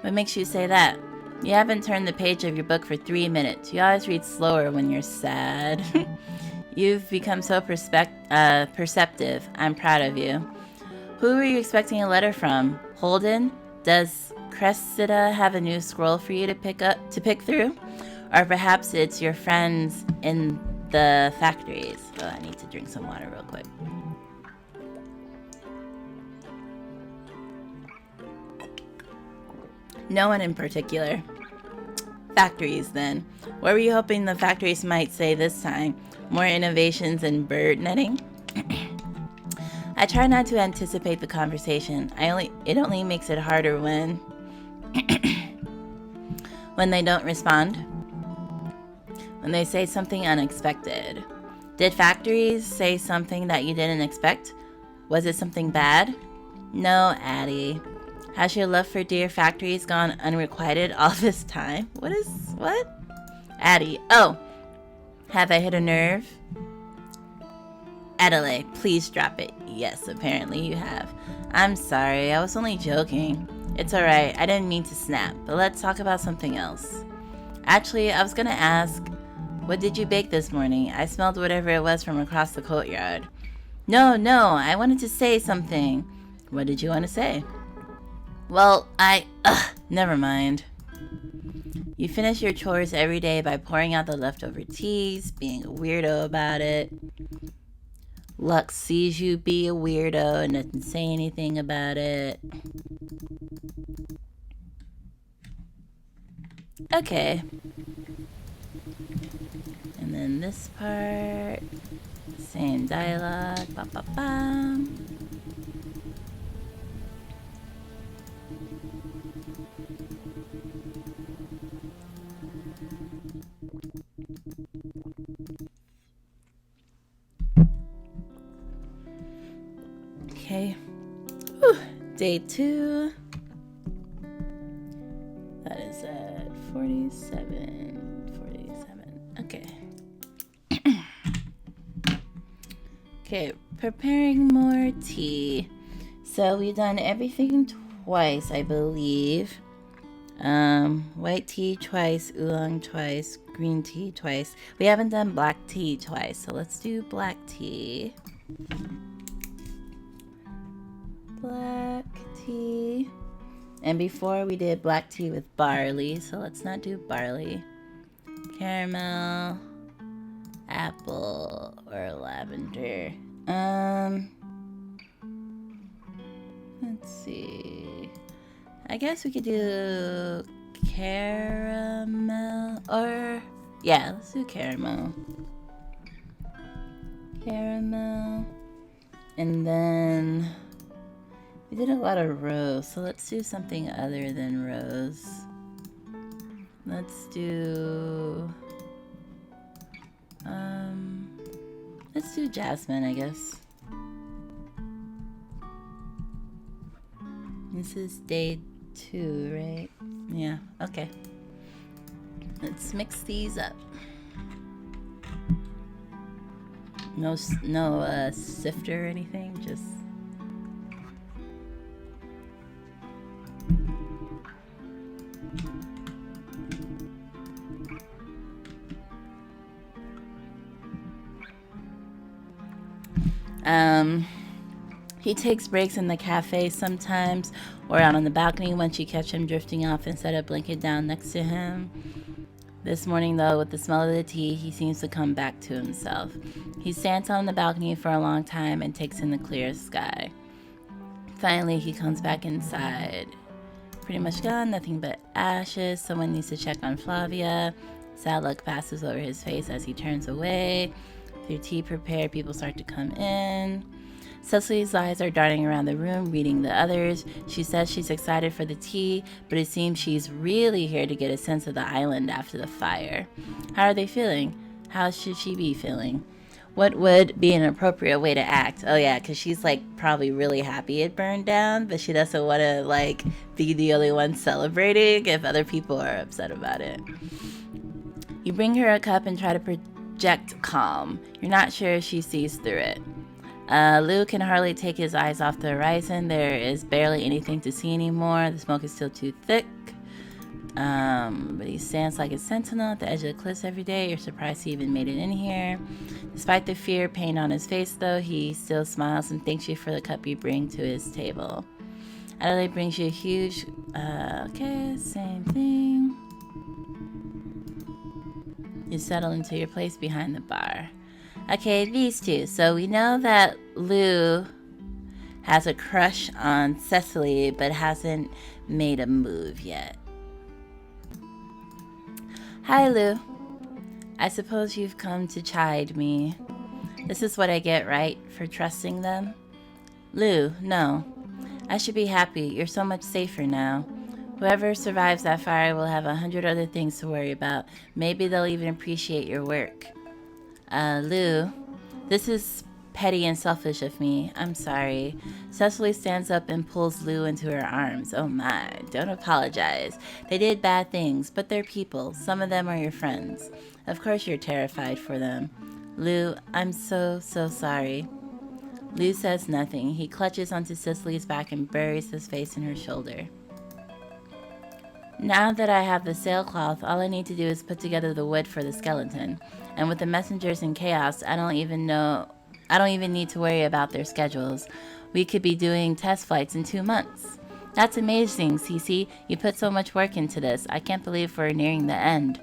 What makes you say that? You haven't turned the page of your book for 3 minutes. You always read slower when you're sad. You've become so perceptive. I'm proud of you. Who were you expecting a letter from? Holden? Does Cressida have a new scroll for you to pick through? Or perhaps it's your friends in the factories. Oh, I need to drink some water real quick. No one in particular. Factories, then. What were you hoping the factories might say this time? More innovations in bird netting? I try not to anticipate the conversation. It only makes it harder when when they don't respond. When they say something unexpected. Did factories say something that you didn't expect? Was it something bad? No, Addie. Has your love for dear factories gone unrequited all this time? What? Addie. Oh. Have I hit a nerve? Adelaide, please drop it. Yes, apparently you have. I'm sorry, I was only joking. It's alright, I didn't mean to snap, but let's talk about something else. Actually, I was gonna ask, what did you bake this morning? I smelled whatever it was from across the courtyard. No, I wanted to say something. What did you want to say? Well, never mind. You finish your chores every day by pouring out the leftover teas, being a weirdo about it. Lux sees you be a weirdo and doesn't say anything about it. Okay. And then this part, same dialogue, ba ba ba. Okay. Whew. Day 2. That is at 47. Okay. Okay, preparing more tea. So we've done everything twice, I believe. White tea twice, oolong twice, green tea twice. We haven't done black tea twice, so let's do black tea. Black tea. And before we did black tea with barley, so let's not do barley. Caramel, apple, or lavender. Let's see. I guess we could do caramel, or yeah, let's do caramel. Caramel, and then we did a lot of rose, so let's do something other than rose. Let's do jasmine, I guess. This is day 2, right? Yeah, okay. Let's mix these up. No sifter or anything, just he takes breaks in the cafe sometimes, or out on the balcony once you catch him drifting off and set a blanket down next to him. This morning, though, with the smell of the tea, he seems to come back to himself. He stands on the balcony for a long time and takes in the clear sky. Finally, he comes back inside. Pretty much gone, nothing but ashes. Someone needs to check on Flavia. Sad look passes over his face as he turns away. With your tea prepared, people start to come in. Cecily's eyes are darting around the room, reading the others. She says she's excited for the tea, but it seems she's really here to get a sense of the island after the fire. How are they feeling? How should she be feeling? What would be an appropriate way to act? Oh yeah, because she's like probably really happy it burned down, but she doesn't want to like be the only one celebrating if other people are upset about it. You bring her a cup and try to project calm. You're not sure if she sees through it. Lou can hardly take his eyes off the horizon. There is barely anything to see anymore. The smoke is still too thick. But he stands like a sentinel at the edge of the cliffs every day. You're surprised he even made it in here. Despite the fear paint on his face, though, he still smiles and thanks you for the cup you bring to his table. Adelaide brings you a huge... okay, same thing. You settle into your place behind the bar. Okay, these two. So we know that Lou has a crush on Cecily, but hasn't made a move yet. Hi, Lou. I suppose you've come to chide me. This is what I get, right, for trusting them? Lou, no. I should be happy. You're so much safer now. Whoever survives that fire will have 100 other things to worry about. Maybe they'll even appreciate your work. Lou, this is petty and selfish of me. I'm sorry. Cecily stands up and pulls Lou into her arms. Oh my, don't apologize. They did bad things, but they're people. Some of them are your friends. Of course you're terrified for them. Lou, I'm so sorry. Lou says nothing. He clutches onto Cecily's back and buries his face in her shoulder. Now that I have the sailcloth, all I need to do is put together the wood for the skeleton. And with the messengers in chaos, I don't even need to worry about their schedules. We could be doing test flights in 2 months. That's amazing, Cece. You put so much work into this. I can't believe we're nearing the end.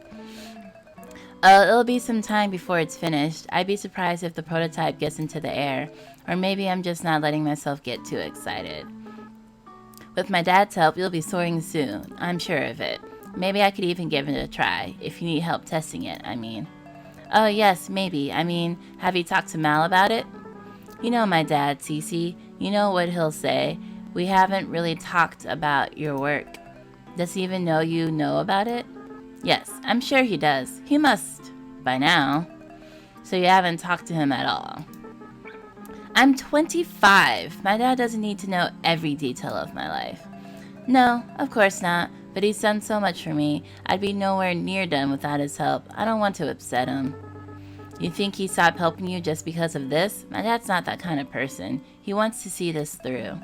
It'll be some time before it's finished. I'd be surprised if the prototype gets into the air. Or maybe I'm just not letting myself get too excited. With my dad's help, you'll be soaring soon. I'm sure of it. Maybe I could even give it a try. If you need help testing it, I mean. Oh, yes, maybe. I mean, have you talked to Mal about it? You know my dad, Cece. You know what he'll say. We haven't really talked about your work. Does he even know you know about it? Yes, I'm sure he does. He must, by now. So you haven't talked to him at all. I'm 25. My dad doesn't need to know every detail of my life. No, of course not. But he's done so much for me. I'd be nowhere near done without his help. I don't want to upset him. You think he stopped helping you just because of this? My dad's not that kind of person. He wants to see this through.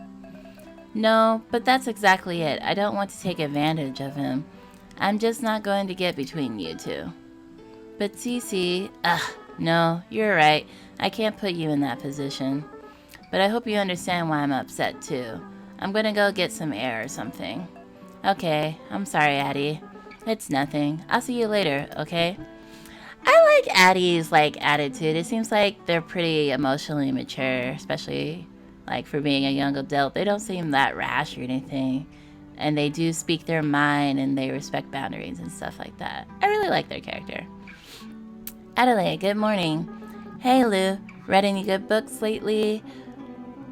No, but that's exactly it. I don't want to take advantage of him. I'm just not going to get between you two. But Cece, no, you're right. I can't put you in that position. But I hope you understand why I'm upset too. I'm gonna go get some air or something. Okay, I'm sorry, Addie. It's nothing. I'll see you later, okay? I like Addie's attitude. It seems like they're pretty emotionally mature, especially for being a young adult. They don't seem that rash or anything. And they do speak their mind and they respect boundaries and stuff like that. I really like their character. Adelaide, good morning. Hey, Lou. Read any good books lately?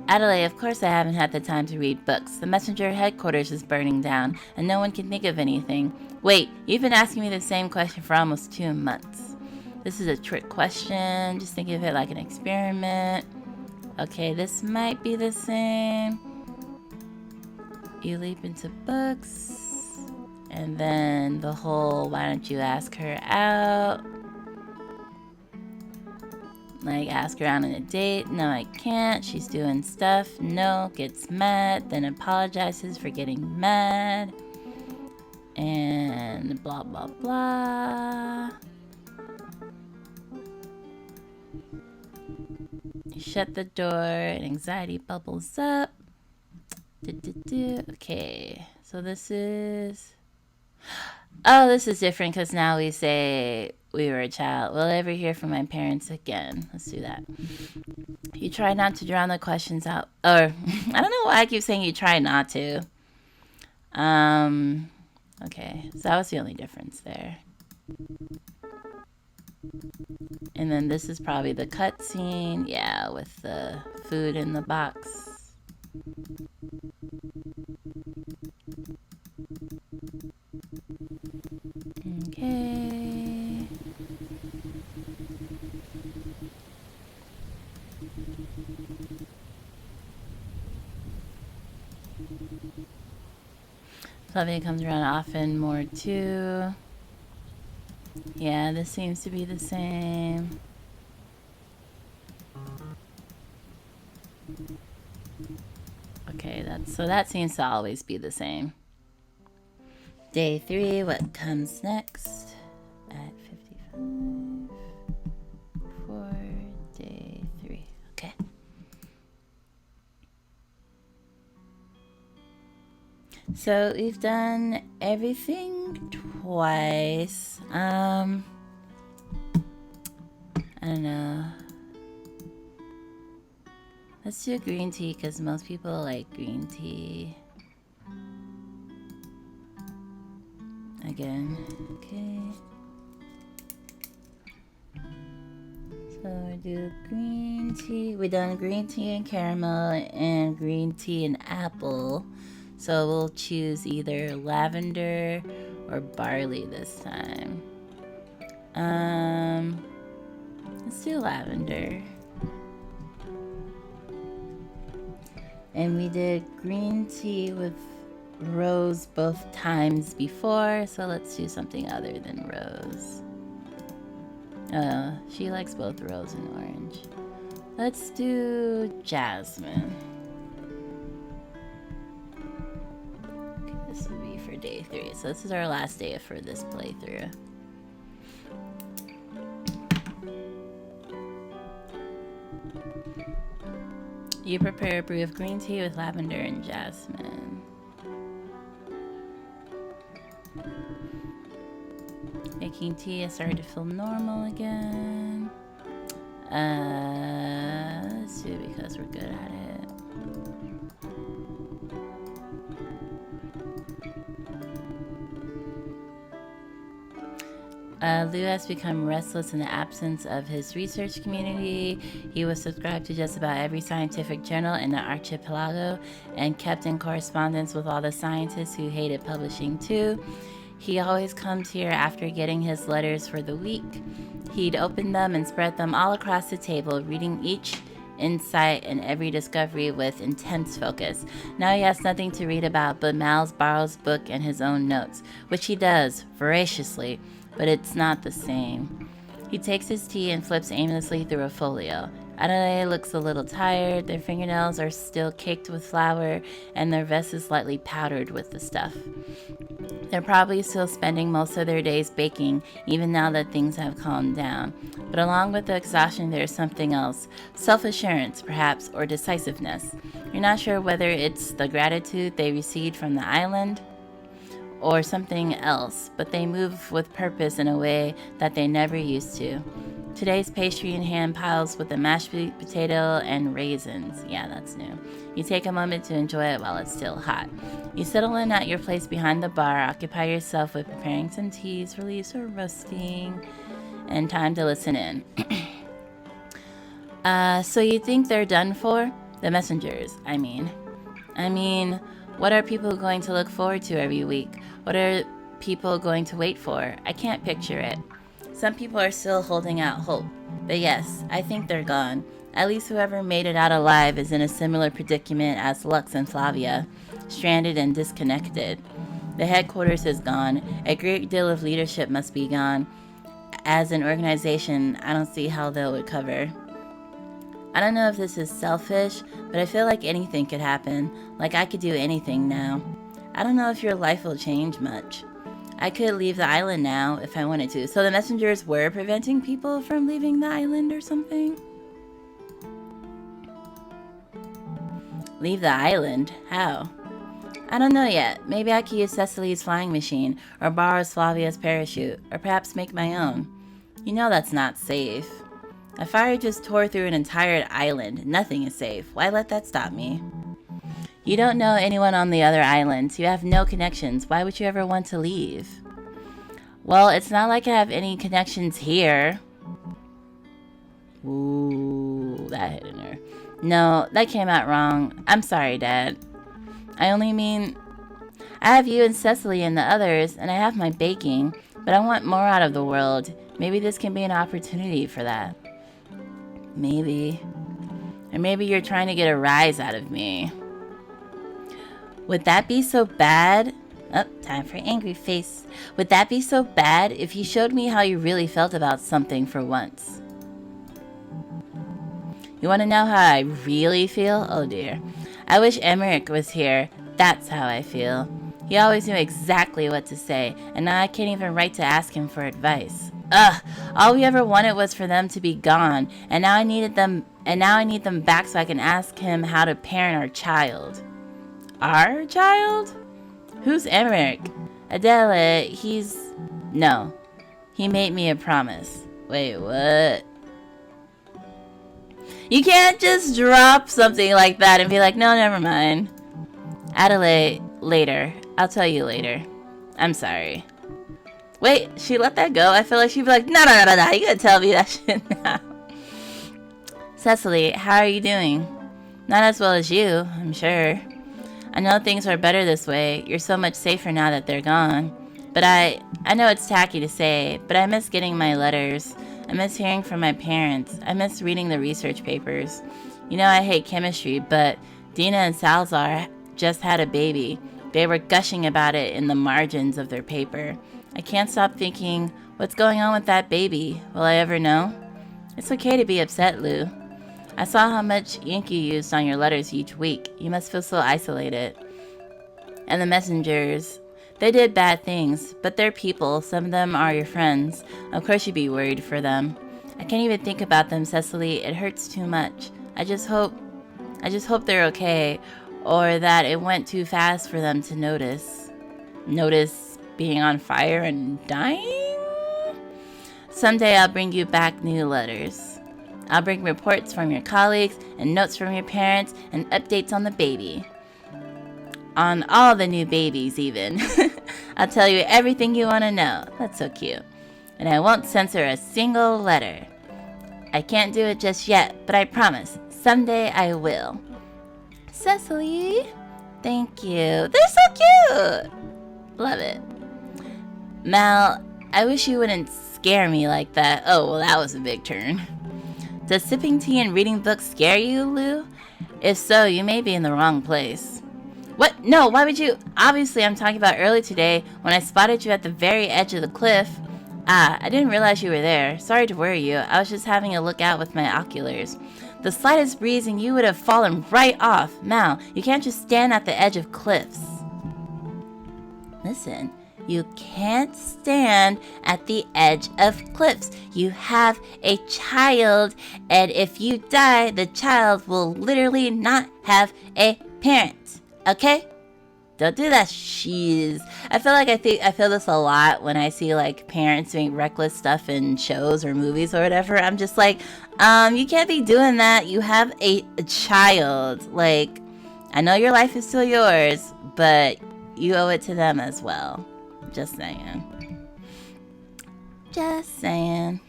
Adelaide, of course I haven't had the time to read books. The messenger headquarters is burning down, and no one can think of anything. Wait, you've been asking me the same question for almost 2 months. This is a trick question. Just think of it like an experiment. Okay, this might be the same. You leap into books, and then the whole, why don't you ask her out? Ask her out on a date. No, I can't. She's doing stuff. No, gets mad. Then apologizes for getting mad. And blah, blah, blah. You shut the door and anxiety bubbles up. Okay, so this is... Oh, this is different because now we say we were a child. Will I ever hear from my parents again? Let's do that. You try not to drown the questions out. Or, I don't know why I keep saying you try not to. Okay, so that was the only difference there. And then this is probably the cutscene. Yeah, with the food in the box. Okay. Fluffy comes around often more too. Yeah, this seems to be the same. Okay, so that seems to always be the same. Day 3, what comes next? At 55 for day 3. Okay. So we've done everything twice. I don't know. Let's do green tea because most people like green tea. Again. Okay. So we do green tea. We done green tea and caramel and green tea and apple. So we'll choose either lavender or barley this time. Let's do lavender. And we did green tea with rose both times before, so let's do something other than rose. She likes both rose and orange. Let's do jasmine. Okay, this will be for day 3. So this is our last day for this playthrough. You prepare a brew of green tea with lavender and jasmine. Making tea has started to feel normal again. Let's do it because we're good at it. Lou has become restless in the absence of his research community. He was subscribed to just about every scientific journal in the Archipelago and kept in correspondence with all the scientists who hated publishing too. He always comes here after getting his letters for the week. He'd open them and spread them all across the table, reading each insight and every discovery with intense focus. Now he has nothing to read about but Mal's borrows book and his own notes, which he does voraciously, but it's not the same. He takes his tea and flips aimlessly through a folio. Adelaide looks a little tired. Their fingernails are still caked with flour, and their vest is slightly powdered with the stuff. They're probably still spending most of their days baking, even now that things have calmed down. But along with the exhaustion, there's something else. Self-assurance, perhaps, or decisiveness. You're not sure whether it's the gratitude they received from the island or something else, but they move with purpose in a way that they never used to. Today's pastry in hand piles with a mashed potato and raisins. Yeah, that's new. You take a moment to enjoy it while it's still hot. You settle in at your place behind the bar, occupy yourself with preparing some teas for leaves or roasting, and time to listen in. So you think they're done for? The messengers, I mean, what are people going to look forward to every week? What are people going to wait for? I can't picture it. Some people are still holding out hope. But yes, I think they're gone. At least whoever made it out alive is in a similar predicament as Lux and Flavia, stranded and disconnected. The headquarters is gone. A great deal of leadership must be gone. As an organization, I don't see how they'll recover. I don't know if this is selfish, but I feel like anything could happen. Like I could do anything now. I don't know if your life will change much. I could leave the island now if I wanted to. So the messengers were preventing people from leaving the island or something? Leave the island? How? I don't know yet. Maybe I could use Cecily's flying machine, or borrow Flavia's parachute, or perhaps make my own. You know that's not safe. A fire just tore through an entire island. Nothing is safe. Why let that stop me? You don't know anyone on the other islands. You have no connections. Why would you ever want to leave? Well, it's not like I have any connections here. Ooh, that hit in her. No, that came out wrong. I'm sorry, Dad. I only mean, I have you and Cecily and the others, and I have my baking, but I want more out of the world. Maybe this can be an opportunity for that. Maybe. Or maybe you're trying to get a rise out of me. Would that be so bad? Oh, time for angry face. Would that be so bad if you showed me how you really felt about something for once? You want to know how I really feel? Oh dear. I wish Emmerich was here. That's how I feel. He always knew exactly what to say, and now I can't even write to ask him for advice. Ugh! All we ever wanted was for them to be gone, and now I need them back so I can ask him how to parent our child. Our child? Who's Emmerich? Adele, No. He made me a promise. Wait, what? You can't just drop something like that and be like, no, never mind. Adelaide, later. I'll tell you later. I'm sorry. Wait, she let that go? I feel like she'd be like, no, you gotta tell me that shit now. Cecily, how are you doing? Not as well as you, I'm sure. I know things are better this way. You're so much safer now that they're gone. But I know it's tacky to say, but I miss getting my letters. I miss hearing from my parents. I miss reading the research papers. You know I hate chemistry, but Dina and Salazar just had a baby. They were gushing about it in the margins of their paper. I can't stop thinking, what's going on with that baby? Will I ever know? It's okay to be upset, Lou. I saw how much ink you used on your letters each week. You must feel so isolated. And the messengers, they did bad things, but they're people. Some of them are your friends. Of course you'd be worried for them. I can't even think about them, Cecily. It hurts too much. I just hope they're okay, or that it went too fast for them to notice. Notice being on fire and dying? Someday I'll bring you back new letters. I'll bring reports from your colleagues and notes from your parents and updates on the baby. On all the new babies, even. I'll tell you everything you want to know. That's so cute. And I won't censor a single letter. I can't do it just yet, but I promise, someday I will. Cecily, thank you. They're so cute. Love it. Mal, I wish you wouldn't scare me like that. Oh, well, that was a big turn. Does sipping tea and reading books scare you, Lou? If so, you may be in the wrong place. What? No, why would you? Obviously, I'm talking about earlier today when I spotted you at the very edge of the cliff. Ah, I didn't realize you were there. Sorry to worry you. I was just having a look out with my oculars. The slightest breeze and you would have fallen right off. Mal, you can't just stand at the edge of cliffs. Listen. You can't stand at the edge of cliffs. You have a child, and if you die, the child will literally not have a parent. Okay? Don't do that. Jeez. I feel this a lot when I see like parents doing reckless stuff in shows or movies or whatever. I'm just like, you can't be doing that. You have a child. Like, I know your life is still yours, but you owe it to them as well. Just saying. Just saying.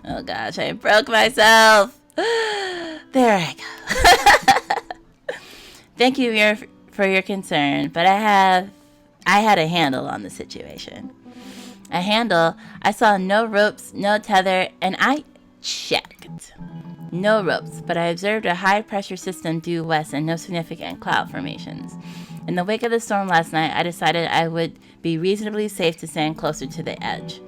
Oh gosh, I broke myself. There I go. Thank you for your concern, but I had a handle on the situation. A handle? I saw no ropes, no tether, and I checked. No ropes, but I observed a high-pressure system due west and no significant cloud formations. In the wake of the storm last night, I decided I would be reasonably safe to stand closer to the edge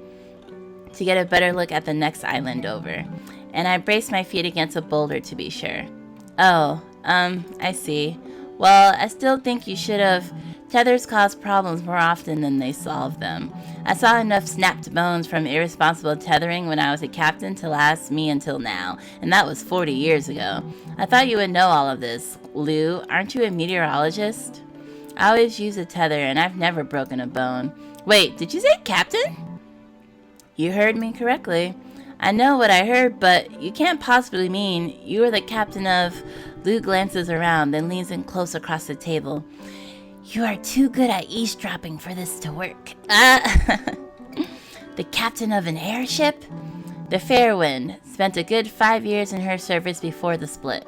to get a better look at the next island over, and I braced my feet against a boulder to be sure. Oh, I see. Well, I still think you should have. Tethers cause problems more often than they solve them. I saw enough snapped bones from irresponsible tethering when I was a captain to last me until now, and that was 40 years ago. I thought you would know all of this. Lou, aren't you a meteorologist? I always use a tether, and I've never broken a bone. Wait, did you say captain? You heard me correctly. I know what I heard, but you can't possibly mean you are the captain of... Lou glances around, then leans in close across the table. You are too good at eavesdropping for this to work. The captain of an airship? The Fairwind spent a good 5 years in her service before the split.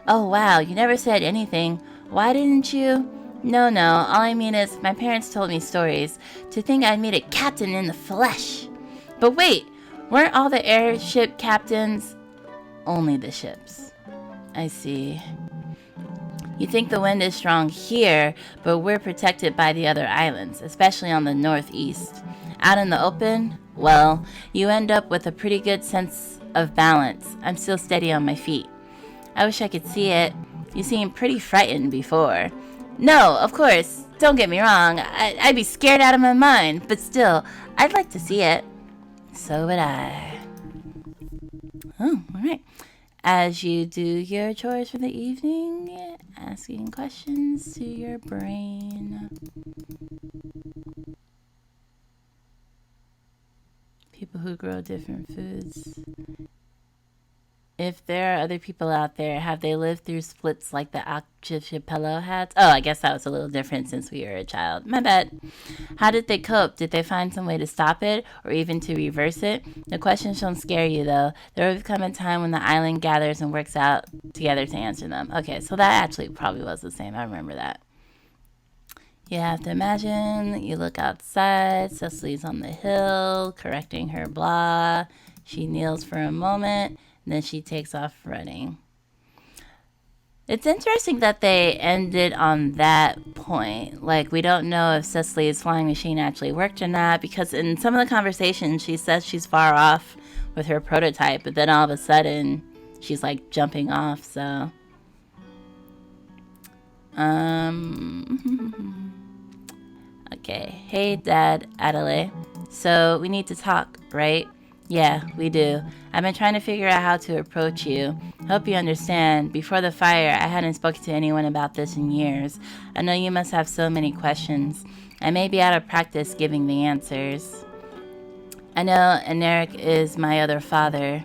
Oh wow, you never said anything. Why didn't you? No, all I mean is my parents told me stories. To think I'd meet a captain in the flesh. But wait, weren't all the airship captains only the ships? I see. You think the wind is strong here, but we're protected by the other islands, especially on the northeast. Out in the open, well, you end up with a pretty good sense of balance. I'm still steady on my feet. I wish I could see it. You seemed pretty frightened before. No, of course, don't get me wrong. I'd be scared out of my mind, but still, I'd like to see it. So would I. Oh, alright. As you do your chores for the evening, asking questions to your brain. People who grow different foods. If there are other people out there, have they lived through splits like the Archipelago had? Oh, I guess that was a little different since we were a child. My bad. How did they cope? Did they find some way to stop it or even to reverse it? The questions don't scare you, though. There will come a time when the island gathers and works out together to answer them. Okay, so that actually probably was the same. I remember that. You have to imagine, you look outside, Cecily's on the hill, correcting her blah. She kneels for a moment. Then she takes off running. It's interesting that they ended on that point. Like, we don't know if Cecily's flying machine actually worked or not, because in some of the conversations, she says she's far off with her prototype, but then all of a sudden, she's like jumping off, so. Okay. Hey, Dad, Adelaide. So, we need to talk, right? Yeah, we do. I've been trying to figure out how to approach you. Hope you understand. Before the fire, I hadn't spoken to anyone about this in years. I know you must have so many questions. I may be out of practice giving the answers. I know Eneric is my other father.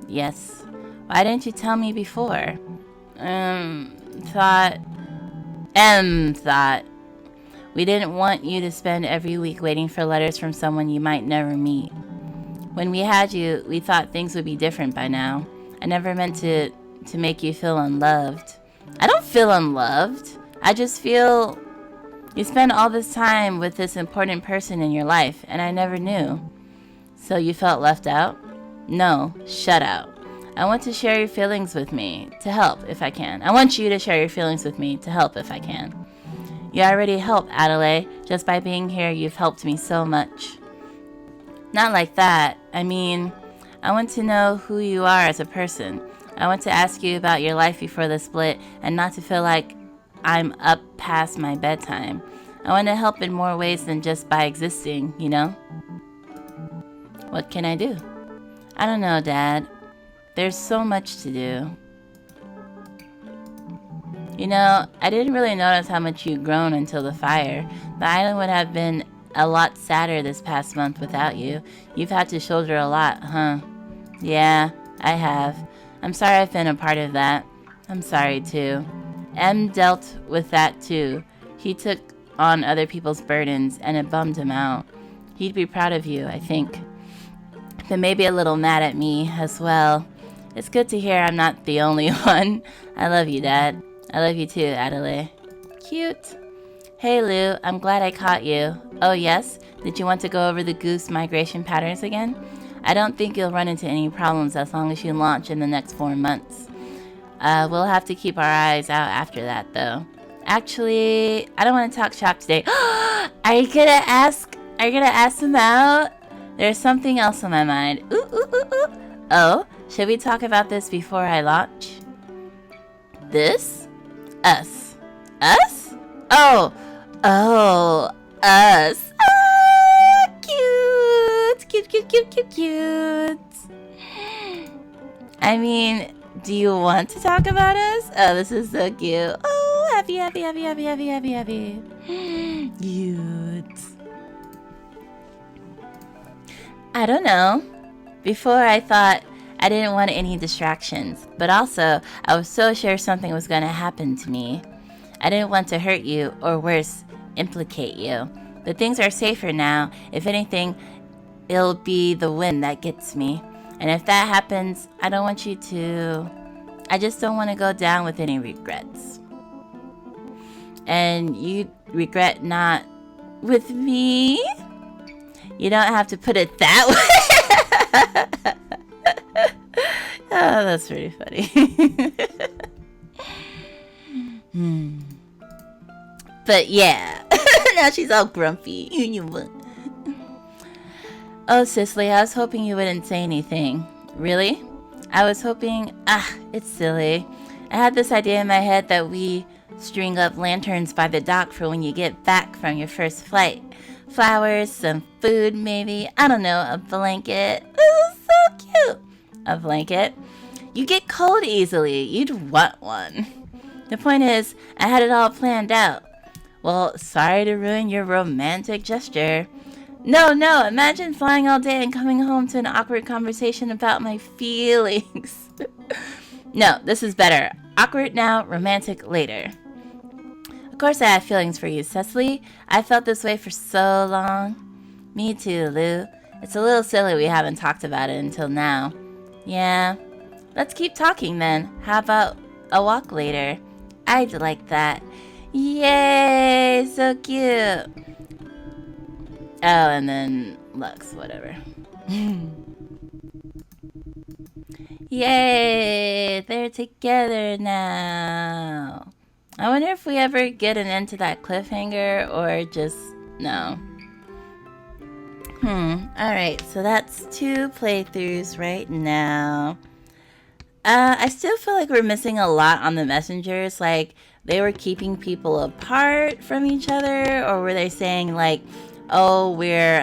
Yes. Why didn't you tell me before? Thought. We didn't want you to spend every week waiting for letters from someone you might never meet. When we had you, we thought things would be different by now. I never meant to make you feel unloved. I don't feel unloved. I just feel you spend all this time with this important person in your life, and I never knew. So you felt left out? No, shut out. I want to share your feelings with me, to help if I can. I want you to share your feelings with me, to help if I can. You already help, Adelaide. Just by being here, you've helped me so much. Not like that. I mean, I want to know who you are as a person. I want to ask you about your life before the split and not to feel like I'm up past my bedtime. I want to help in more ways than just by existing, you know? What can I do? I don't know, Dad. There's so much to do. You know, I didn't really notice how much you'd grown until the fire. The island would have been a lot sadder this past month without you. You've had to shoulder a lot, huh? Yeah, I have. I'm sorry I've been a part of that. I'm sorry too. M dealt with that too. He took on other people's burdens and it bummed him out. He'd be proud of you, I think. But maybe a little mad at me as well. It's good to hear I'm not the only one. I love you, Dad. I love you too, Adelaide. Cute. Hey Lou, I'm glad I caught you. Oh yes? Did you want to go over the goose migration patterns again? I don't think you'll run into any problems as long as you launch in the next 4 months. We'll have to keep our eyes out after that though. Actually, I don't want to talk shop today. Are you gonna ask them out? There's something else on my mind. Ooh. Oh, should we talk about this before I launch? This? Us. Us? Oh, us. Ah, cute. I mean, do you want to talk about us? Oh, this is so cute. Oh, happy. Cute. I don't know. Before I thought I didn't want any distractions, but also I was so sure something was going to happen to me. I didn't want to hurt you, or worse, implicate you. But things are safer now. If anything, it'll be the win that gets me. And if that happens, I don't want you to... I just don't want to go down with any regrets. And you regret not with me? You don't have to put it that way. Oh, that's pretty funny. But yeah. Now she's all grumpy. Oh, Cicely, I was hoping you wouldn't say anything. Really? I was hoping... it's silly. I had this idea in my head that we string up lanterns by the dock for when you get back from your first flight. Flowers, some food maybe. I don't know, a blanket. This is so cute. A blanket. You get cold easily. You'd want one. The point is, I had it all planned out. Well, sorry to ruin your romantic gesture. No, imagine flying all day and coming home to an awkward conversation about my feelings. No, this is better. Awkward now, romantic later. Of course I have feelings for you, Cecily. I felt this way for so long. Me too, Lou. It's a little silly we haven't talked about it until now. Yeah. Let's keep talking then. How about a walk later? I'd like that. Yay! So cute. Oh, and then Lux, whatever. Yay! They're together now. I wonder if we ever get an end to that cliffhanger or just no. Alright, so that's 2 playthroughs right now. I still feel like we're missing a lot on the messengers. Like, they were keeping people apart from each other, or were they saying like, oh, we're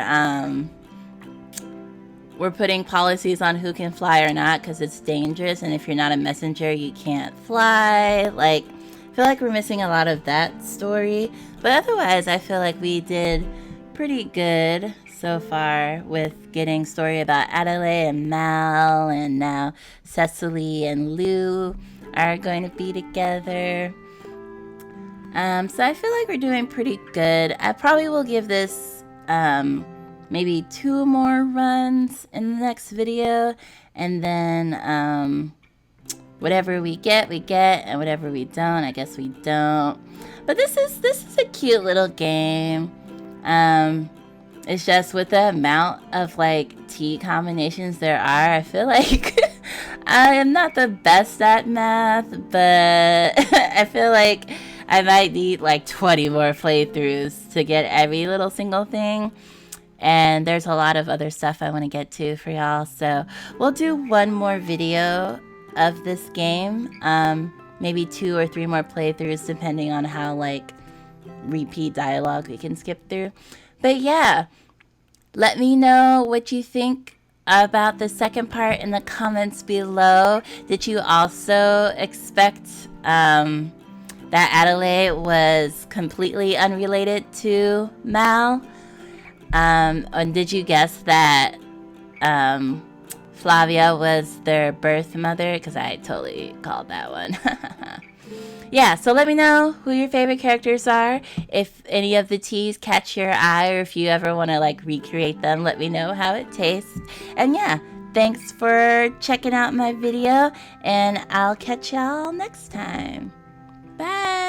putting policies on who can fly or not because it's dangerous, and if you're not a messenger, you can't fly. Like, I feel like we're missing a lot of that story. But otherwise, I feel like we did pretty good so far with getting story about Adelaide and Mal, and now Cecily and Lou are going to be together. So I feel like we're doing pretty good. I probably will give this maybe 2 more runs in the next video, and then whatever we get, and whatever we don't, I guess we don't. But this is a cute little game. It's just with the amount of like tea combinations there are, I feel like I am not the best at math, but I feel like I might need like 20 more playthroughs to get every little single thing. And there's a lot of other stuff I want to get to for y'all. So we'll do 1 more video of this game. Maybe 2 or 3 more playthroughs depending on how like repeat dialogue we can skip through. But yeah, let me know what you think about the second part in the comments below. Did you also expect that Adelaide was completely unrelated to Mal? And did you guess that Flavia was their birth mother? Because I totally called that one. Yeah, so let me know who your favorite characters are. If any of the teas catch your eye, or if you ever want to like recreate them, let me know how it tastes. And yeah, thanks for checking out my video, and I'll catch y'all next time. Bye!